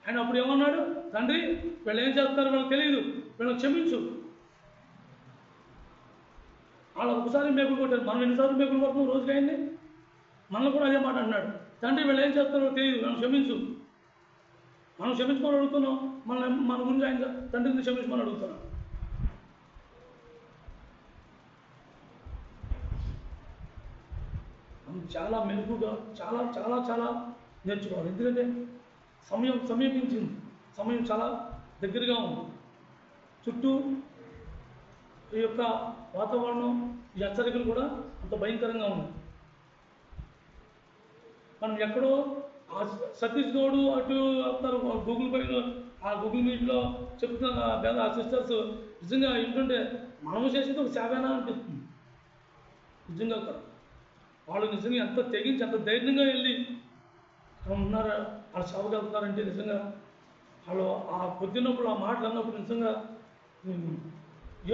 ఆయన అప్పుడు ఏమన్నాడు? తండ్రి వీళ్ళు ఏం చేస్తారో వాళ్ళకి తెలియదు, వీళ్ళని క్షమించు. వాళ్ళు ఒకసారి మేకులు కొట్టారు, మనం ఎన్నిసార్లు మేకులు కొడుతున్నాం రోజుకి ఆయన్ని? మనల్ని కూడా అదే మాట అన్నాడు, తండ్రి వీళ్ళు ఏం చేస్తారో తెలియదు, వీళ్ళని క్షమించు. మనం క్షమించుకొని అడుగుతున్నాం, మన గురించి ఆయన తండ్రిని క్షమించుకొని అడుగుతున్నాం. చాలా మెరుగుగా చాలా చాలా చాలా నేర్చుకోవాలి. ఎందుకంటే సమీపించింది, సమయం చాలా దగ్గరగా ఉంది. చుట్టూ ఈ యొక్క వాతావరణం, ఈ హెచ్చరికలు కూడా అంత భయంకరంగా ఉన్నాయి. మనం ఎక్కడో సతీష్ గౌడ్ అటు వస్తారు గూగుల్ పైన, ఆ గూగుల్ మీట్లో చెప్తున్న ఆ సిస్టర్స్ నిజంగా ఏంటంటే మనము చేసేది ఒక సేవేనా అనిపిస్తుంది. నిజంగా కూడా వాళ్ళు నిజంగా ఎంత తెగించి ఎంత ధైర్యంగా వెళ్ళి అక్కడ ఉన్నారా, వాళ్ళు సేవకు వెళ్తున్నారంటే నిజంగా వాళ్ళు ఆ పొద్దున్నప్పుడు ఆ మాటలు అన్నప్పుడు నిజంగా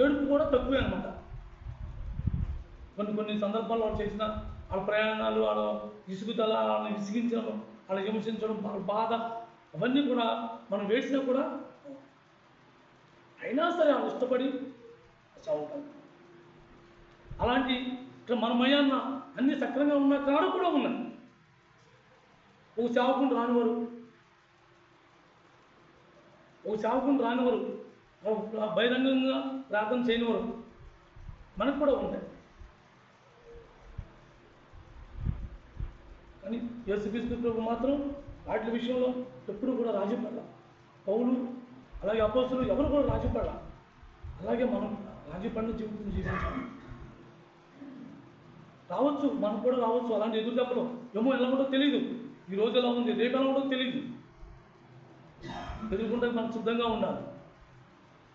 ఏడుపు కూడా తక్కువే అనమాట. కొన్ని సందర్భాల్లో వాళ్ళు చేసిన వాళ్ళ ప్రయాణాలు, వాళ్ళ విసుగుదల, వాళ్ళని విసిగించడం, వాళ్ళ హింసించడం, వాళ్ళ బాధ, అవన్నీ కూడా మనం వేసినా కూడా అయినా సరే వాళ్ళు ఇష్టపడి చదువుతారు. అలాంటి ఇక్కడ మన మయాన్న అన్ని సక్రంగా ఉన్న కాడ కూడా ఉన్నాయి. ఒక సేవకుని రానివారు, బహిరంగంగా ప్రార్థన చేయనివారు మనకు కూడా ఉంటాయి. కానీ యేసుక్రీస్తు ప్రభు మాత్రం వాటి విషయంలో ఎప్పుడు కూడా రాజీ పడాల. పౌలు అలాగే అపోస్తలులు ఎవరు కూడా రాజీ పడాల. అలాగే మనం రాజీ పడిన జీవితం జీవించాలి. రావచ్చు, మనకు కూడా రావచ్చు అలాంటి ఎదురు దెబ్బలు. ఏమో ఎలా ఉంటుందో తెలియదు, ఈ రోజు ఎలా ఉంది, రేపు ఎలా ఉంటుందో తెలియదు. ఎదుర్కొంటే మనం సిద్ధంగా ఉండాలి.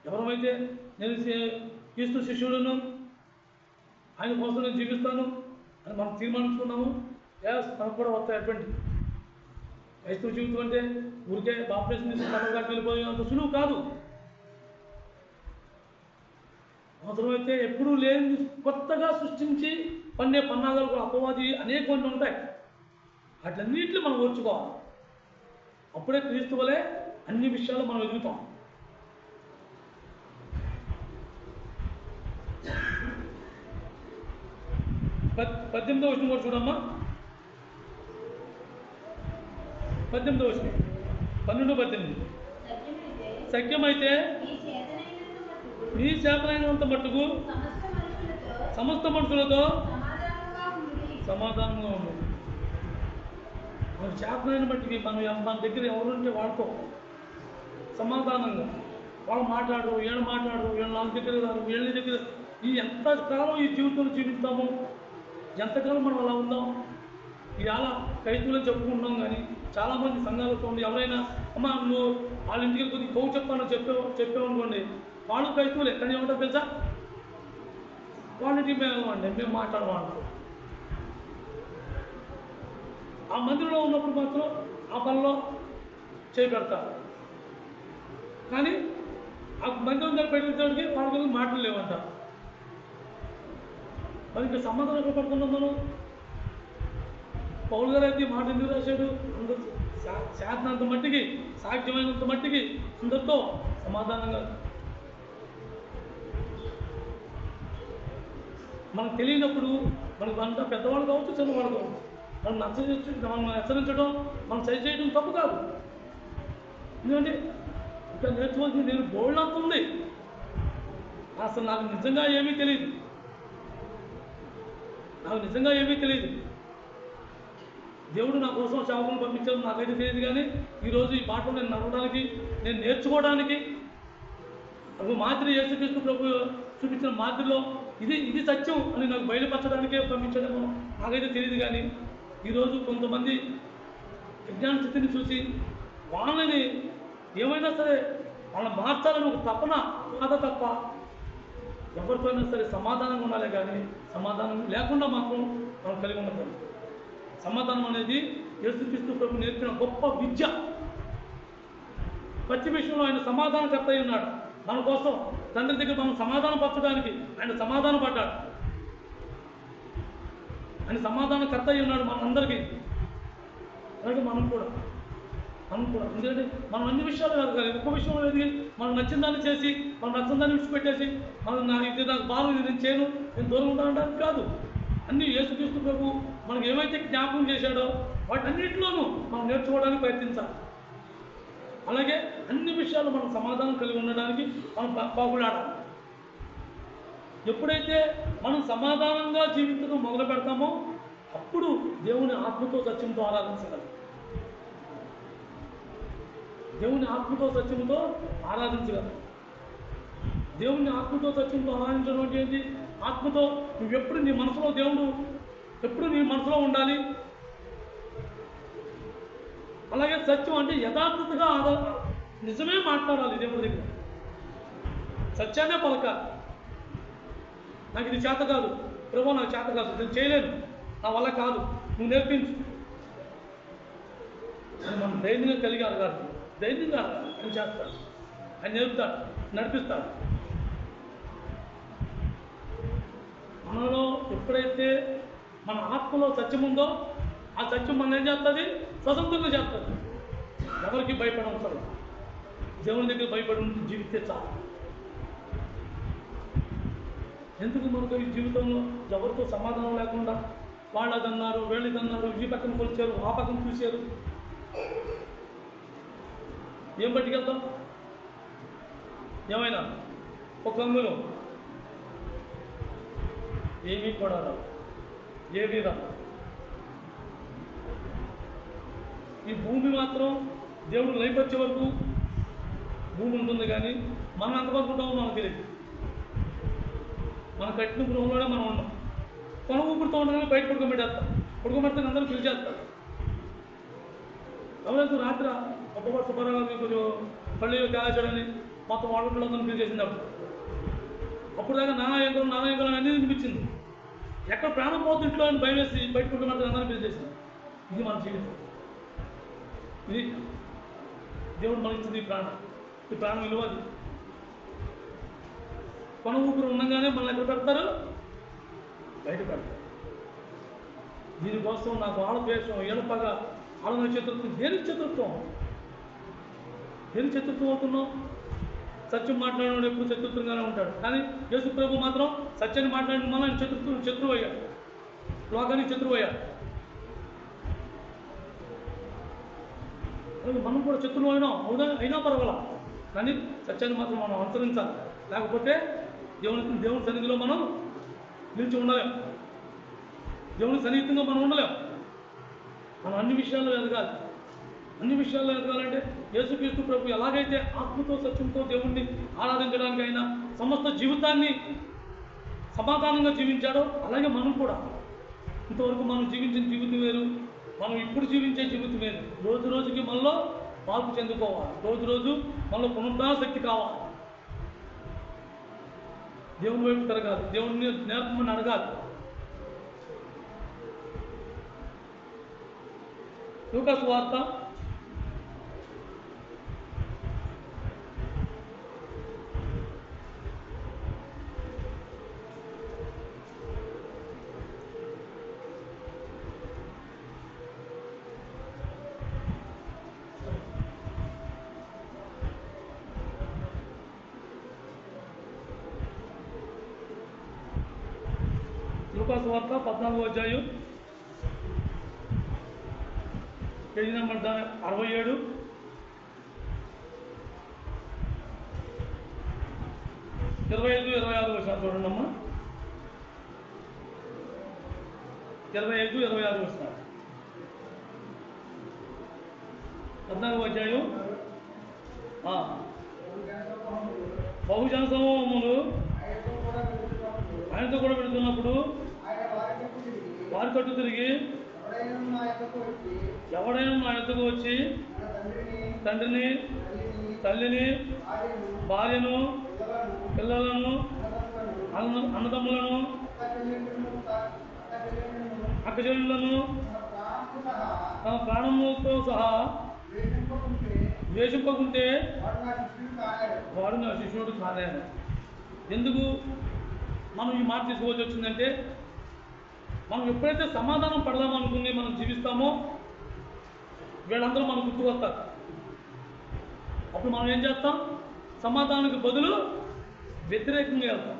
ఎవరమైతే నేను క్రీస్తు శిష్యులను ఆయన కోసం నేను జీవిస్తాను అని మనం తీర్మానించుకున్నాము. మనకు కూడా వస్తాయి అటువంటి. క్రైస్తవ జీవితం అంటే ఊరికే బాప్టిజం తీసి పడవగాకి వెళ్ళిపోయేంత సులువు కాదు. అవసరమైతే ఎప్పుడూ లేని కొత్తగా సృష్టించి పన్నే పన్నాగాలు కూడా అపవాది అనేకమంది ఉంటాయి. వాటిలన్నింటినీ మనం ఓర్చుకోవాలి. అప్పుడే క్రీస్తు వలె అన్ని విషయాలు మనం ఎదుగుతాం. పద్దెనిమిదవ వచనం కూడా చూడమ్మా. 18వ వచనం 12-18. సఖ్యమైతే మీ చేతనైనంత మట్టుకు సమస్త మనుషులతో సమాధానంగా ఉంది. మన చేతనైన బట్టి మన దగ్గర ఎవరుంటే వాళ్ళతో సమాధానంగా వాళ్ళు మాట్లాడరు, వీళ్ళు మాట్లాడరు, వీళ్ళు నా దగ్గర రారు, వీళ్ళ దగ్గర ఎంతకాలం ఈ జీవితంలో జీవిస్తాము, ఎంతకాలం మనం అలా ఉందాం. ఇవాళ క్రైస్తవులని చెప్పుకుంటున్నాం, కానీ చాలామంది సంఘాలతో ఉండి ఎవరైనా అమ్మ నువ్వు వాళ్ళ ఇంటికి కొద్దిగా కోవు చెప్తానని చెప్పామనుకోండి, వాళ్ళు క్రైస్తవులే కానీ ఏమంటారు తెలుసా, వాళ్ళకి మేము మాట్లాడమంటారు. ఆ మందిరంలో ఉన్నప్పుడు మాత్రం ఆ పనిలో చేపెడతారు, కానీ ఆ మందిరం దగ్గర పెట్టేటోడికి వాళ్ళ గురించి మాటలు లేవంటారు. మరి ఇంకా సమాధానం ఎక్కడ పడుతున్నాం మనం? పౌలు గారు అయితే మాట ఎందుకు రాశాడు? అందరూ శాతనంత మట్టికి, సాధ్యమైనంత మట్టికి అందరితో సమాధానంగా. మనకు తెలియనప్పుడు మనకు అంతా పెద్దవాళ్ళు కావచ్చు, చిన్నవాళ్ళు కావచ్చు, మనం హెచ్చరించడం, మనం సరి చేయడం తప్పు కాదు. ఎందుకంటే ఇంకా నేర్చుకోవాల్సింది నేను బోల్డ్ అంత ఉంది. అసలు నాకు నిజంగా ఏమీ తెలియదు, దేవుడు నా కోసం సేవకులను పంపించాడు నాకైతే తెలియదు. కానీ ఈరోజు ఈ పాటలు నేను నడవడానికి, నేను నేర్చుకోవడానికి, అప్పుడు మాదిరి యేసుక్రీస్తు ప్రభు చూపించిన మాదిరిలో ఇది సత్యం అని నాకు బయలుపరచడానికే పంపించడమో నాకైతే తెలియదు. కానీ ఈరోజు కొంతమంది విజ్ఞాన స్థితిని చూసి వాళ్ళని ఏమైనా సరే వాళ్ళని మార్చాలని ఒక తపన బాధ తప్ప ఎవరితో అయినా సరే సమాధానంగా ఉండాలి. కానీ సమాధానం లేకుండా మాత్రం మనం కలిగి ఉండదు. సమాధానం అనేది యేసుక్రీస్తు ప్రభు నేర్పిన గొప్ప విద్య. ప్రతి విషయంలో ఆయన సమాధానకర్త అయి ఉన్నాడు. మన కోసం తండ్రి దగ్గర మనం సమాధానం పరచడానికి ఆయన సమాధానం పడ్డాడు. ఆయన సమాధానకర్త అయి ఉన్నాడు మనందరికీ. అలాగే మనం కూడా ఎందుకంటే మనం అన్ని విషయాలు కాదు, కానీ ఒక్క విషయంలో ఎదిగి మనం నచ్చిన దాన్ని చేసి, మనం నచ్చిన దాన్ని విడిచిపెట్టేసి ఇది నాకు బాగా ఇది నేను చేయను, నేను దూరం ఉంటానడానికి కాదు. అన్ని యేసుక్రీస్తు ప్రభు మనకు ఏమైతే జ్ఞాపకం చేశాడో వాటన్నిటిలోనూ మనం నేర్చుకోవడానికి ప్రయత్నించాలి. అలాగే అన్ని విషయాలు మనం సమాధానం కలిగి ఉండడానికి మనం పాకులాడాలి. ఎప్పుడైతే మనం సమాధానంగా జీవించడం మొదలు పెడతామో అప్పుడు దేవుని ఆత్మతో సత్యంతో ఆరాధించగలం. దేవుని ఆత్మతో సత్యంతో ఆరాధించగలం. దేవుని ఆత్మతో సత్యంతో ఆరాధించడం అంటే ఏంటి? ఆత్మతో నువ్వెప్పుడు నీ మనసులో దేవుడు ఎప్పుడు నీ మనసులో ఉండాలి. అలాగే సత్యం అంటే యథార్థతగా నిజమే మాట్లాడాలి. దేవుడి దగ్గర సత్యాన్నే పలకాలి. నాకు ఇది చేత కాదు ప్రభు, నాకు చేత కాదు, నేను చేయలేను, నా వల్ల కాదు, నువ్వు నేర్పించు అని మనం ధైర్యంగా కలిగి అడగాలి. ధైర్యంగా అడగాలి. ఆయన చేస్తాడు, ఆయన నేర్పుతాడు, నడిపిస్తాడు. మనలో ఎప్పుడైతే మన ఆత్మలో సత్యం ఉందో ఆ సత్యం మనం ఏం చేస్తుంది? స్వతంత్రంగా చేస్తుంది. ఎవరికి భయపడవసరం, దేవుని దగ్గర భయపడి జీవిస్తే చాలు. ఎందుకు మనకు ఈ జీవితంలో ఎవరితో సమాధానం లేకుండా వాళ్ళు అదన్నారు, వీళ్ళదన్నారు, ఈ పక్కన కొలిచారు, ఆ పక్కన చూశారు, ఏం పట్టుకెళ్తాం? ఏమైనా ఒక అంగులో ఏమీ కూడా రావు, ఏమీ రావు. ఈ భూమి మాత్రం దేవుడు లైపొచ్చే వరకు భూమి ఉంటుంది, కానీ మనం ఎంతవరకు ఉంటామో మనకు తెలియదు. మన కట్టిన గృహంలోనే మనం ఉన్నాం. కొన ఊపిరితో ఉండగానే బయట పడుకోబెట్టేస్తాం. పడుకోబెడితే అందరూ పిలిచేస్తారు. ఎవరైతే రాత్రి అప్పటి సుబ్బారావు కొంచెం పళ్ళు కాల్చాడని మొత్తం వాడుకుంటుందని పిలిచేసింది. అప్పుడు దాకా నానా ఎంకలం అన్నీ వినిపించింది. ఎక్కడ ప్రాణం పోతుంది ఇంట్లో అని భయం వేసి బయట కుటుంబాన్ని అందరినీ పిలిచేసాను. ఇది మన జీవితం. ఇది దేవుడు మనకి ఇచ్చింది ఈ ప్రాణం విలువ. అది కొన ఊపిరి ఉండగానే మనల్ని ఎక్కడ పెడతారు? బయట పెడతారు. దీనికోసం నాకు ఆడద్వేషం, ఏడపగా, ఆడన చతుర్థం. దేనికి చతుర్థం? దేనికి చతుర్థం అవుతున్నాం? సత్యం మాట్లాడినోడు ఎప్పుడు చతుర్థంగానే ఉంటాడు. కానీ యేసు ప్రభు మాత్రం సత్యాన్ని మాట్లాడిన మనం శత్రువు అయ్యాడు, లోకానికి శత్రువు అయ్యాడు. మనం కూడా శత్రువు అయినా పర్వాలా, కానీ సత్యాన్ని మాత్రం మనం అనుసరించాలి. లేకపోతే దేవుని సన్నిధిలో మనం నిలిచి ఉండలేం. దేవుని సన్నిహితంగా మనం ఉండలేం. మనం అన్ని విషయాల్లో ఎదగాలి. అన్ని విషయాల్లో ఎదగాలంటే యేసుక్రీస్తు ప్రభు ఎలాగైతే ఆత్మతో సత్యంతో దేవుణ్ణి ఆరాధించడానికి అయినా సమస్త జీవితాన్ని సమాధానంగా జీవించాడో అలాగే మనం కూడా. ఇంతవరకు మనం జీవించిన జీవితం వేరు, మనం ఇప్పుడు జీవించే జీవితం వేరు. రోజు రోజుకి మనలో మార్పు చెందుకోవాలి. రోజు మనలో పునరుద్ధరణ శక్తి కావాలి. దేవుని వైపు తిరగాలి, దేవుడిని నేర్పమని అడగాలి. లూకా సువార్త 14వ అధ్యాయం పేజీ నెంబర్ 67, 25, 26 వచనాలు చూడండి అమ్మా. 25, 26 వచనాలు. 14వ అధ్యాయం. బహుజన సమూహములు ఆయనతో కూడా పెడుతున్నప్పుడు వారి తట్టు తిరిగి, ఎవడైనా నా యొద్దకు వచ్చి తండ్రిని, తల్లిని, భార్యను, పిల్లలను, అన్నదమ్ములను, అక్కచెల్లెళ్ళను తన ప్రాణములతో సహా ద్వేషింపకుంటే వాడు నా శిష్యుడు కాలేను. ఎందుకు మనం ఈ మాట తీసుకోవాల్సి వచ్చిందంటే, మనం ఎప్పుడైతే సమాధానం పడదామనుకుని మనం జీవిస్తామో వీళ్ళందరూ మనకు గుర్తుకొస్తారు. అప్పుడు మనం ఏం చేస్తాం? సమాధానానికి బదులు వ్యతిరేకంగా వెళ్తాం.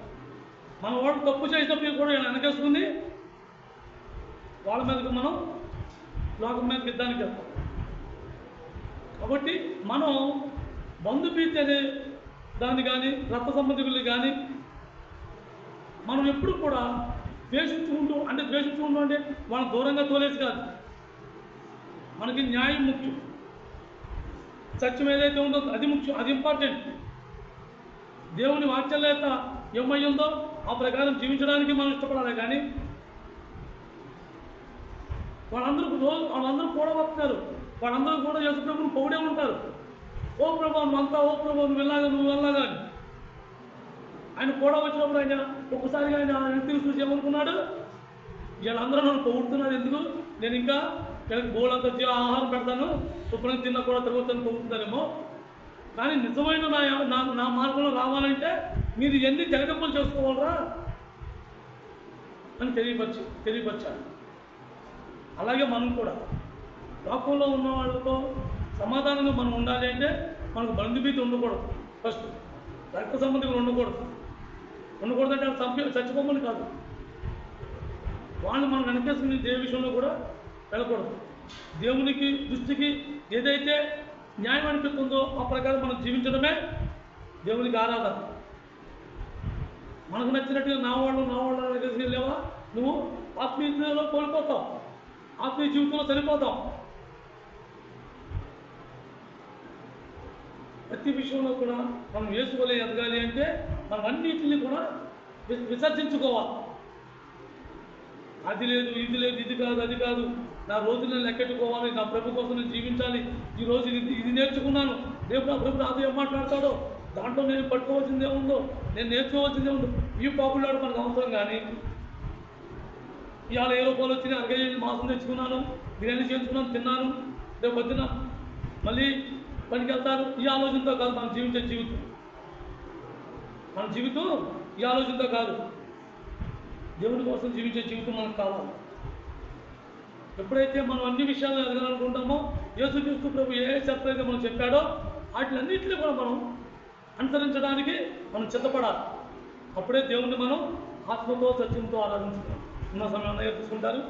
మన వాడు తప్పు చేసినప్పుడు కూడా వెనకేసుకుని వాళ్ళ మీదకి మనం లోకం మీదకి యుద్ధానికి వెళ్తాం. కాబట్టి మనం బంధుప్రీతి అనే దాన్ని కానీ రక్త సంబంధికుల్ని కానీ మనం ఎప్పుడు కూడా ద్వేషించుకుంటూ అంటే వాళ్ళని దూరంగా తోలేసి కాదు. మనకి న్యాయం ముఖ్యం, సత్యం ఏదైతే ఉందో అది ముఖ్యం, అది ఇంపార్టెంట్. దేవుని వాక్యాలేత ఏమయ్యిందో ఆ ప్రకారం జీవించడానికి మనం ఇష్టపడాలి. కానీ వాళ్ళందరూ కూడా వస్తున్నారు, వాళ్ళందరూ కూడా యేసు ప్రభువుని పొగిడే ఉంటారు. ఓ ప్రభు నువ్వంతా, ఓ ప్రభు నువ్వు వెళ్ళాగా అని. ఆయన కూడా వచ్చినప్పుడు ఆయన ఒక్కసారిగా ఆయన తిరిగి చూసి ఏమనుకున్నాడు? వీళ్ళందరూ నన్ను పొగుడుతున్నారు, ఎందుకు? నేను ఇంకా వీళ్ళకి బోలంత ఆహారం పెడతాను, శుభ్రంగా తిన్నా కూడా తిరుగుతాను పొగుడుతానేమో. కానీ నిజమైన నా మార్గంలో రావాలంటే మీరు ఎన్ని జగడంపులు చేసుకోవాలరా అని తెలియపరిచాను. అలాగే మనం కూడా లోకంలో ఉన్న వాళ్ళతో సమాధానంగా మనం ఉండాలి అంటే మనకు బంధుభీతి ఉండకూడదు. ఫస్ట్ రక్త సంబంధికులు ఉండకూడదంటే వాళ్ళు చచ్చిపోమని కాదు, వాళ్ళు మనం వెనకేసుకుని దేవు విషయంలో కూడా వెళ్ళకూడదు. దేవునికి దృష్టికి ఏదైతే న్యాయం అనిపిస్తుందో ఆ ప్రకారం మనం జీవించడమే దేవునికి ఆరాధన. మనకు నచ్చినట్టుగా నా వాళ్ళు వెనకేసుకు వెళ్ళావా నువ్వు ఆత్మీయతలో కోల్పోతావు, ఆత్మీయ జీవితంలో చనిపోతాం. ప్రతి విషయంలో కూడా మనం యేసువలే ఎదగాలి అంటే మనం అన్నింటినీ కూడా విసర్జించుకోవాలి. అది లేదు, ఇది లేదు, ఇది కాదు, అది కాదు, నా రోజులను లెక్కెట్టుకోవాలి, నా ప్రభు కోసం నేను జీవించాలి, ఈరోజు ఇది నేర్చుకున్నాను, రేపు నా ప్రభు నాతో ఏం మాట్లాడతాడో దాంట్లో నేను పట్టుకోవాల్సిందే ఉందో, నేను నేర్చుకోవాల్సిందే ఉందో, ఈ పాపులాడు మనకు అవసరం. కానీ ఇవాళ ఏ రూపాయలు వచ్చినాయి, అరగై మాంసం తెచ్చుకున్నాను, బిర్యానీ చేసుకున్నాను, తిన్నాను, రేపు పొద్దున మళ్ళీ పనికి వెళ్తారు. ఈ ఆలోచనతో కాదు మనం జీవించే జీవితం. మన జీవితం ఈ ఆలోచనతో కాదు, దేవుని కోసం జీవించే జీవితం మనకు కావాలి. ఎప్పుడైతే మనం అన్ని విషయాలు ఎదగాలనుకుంటామో, యేసుక్రీస్తు ప్రభు ఏ చెప్పైతే మనం చెప్పాడో వాటిలన్నింటినీ కూడా మనం అనుసరించడానికి మనం సిద్ధపడాలి. అప్పుడే దేవుణ్ణి మనం ఆత్మతో సత్యంతో ఆరాధించుకుంటాం. ఉన్న సమయం తీసుకుంటారు.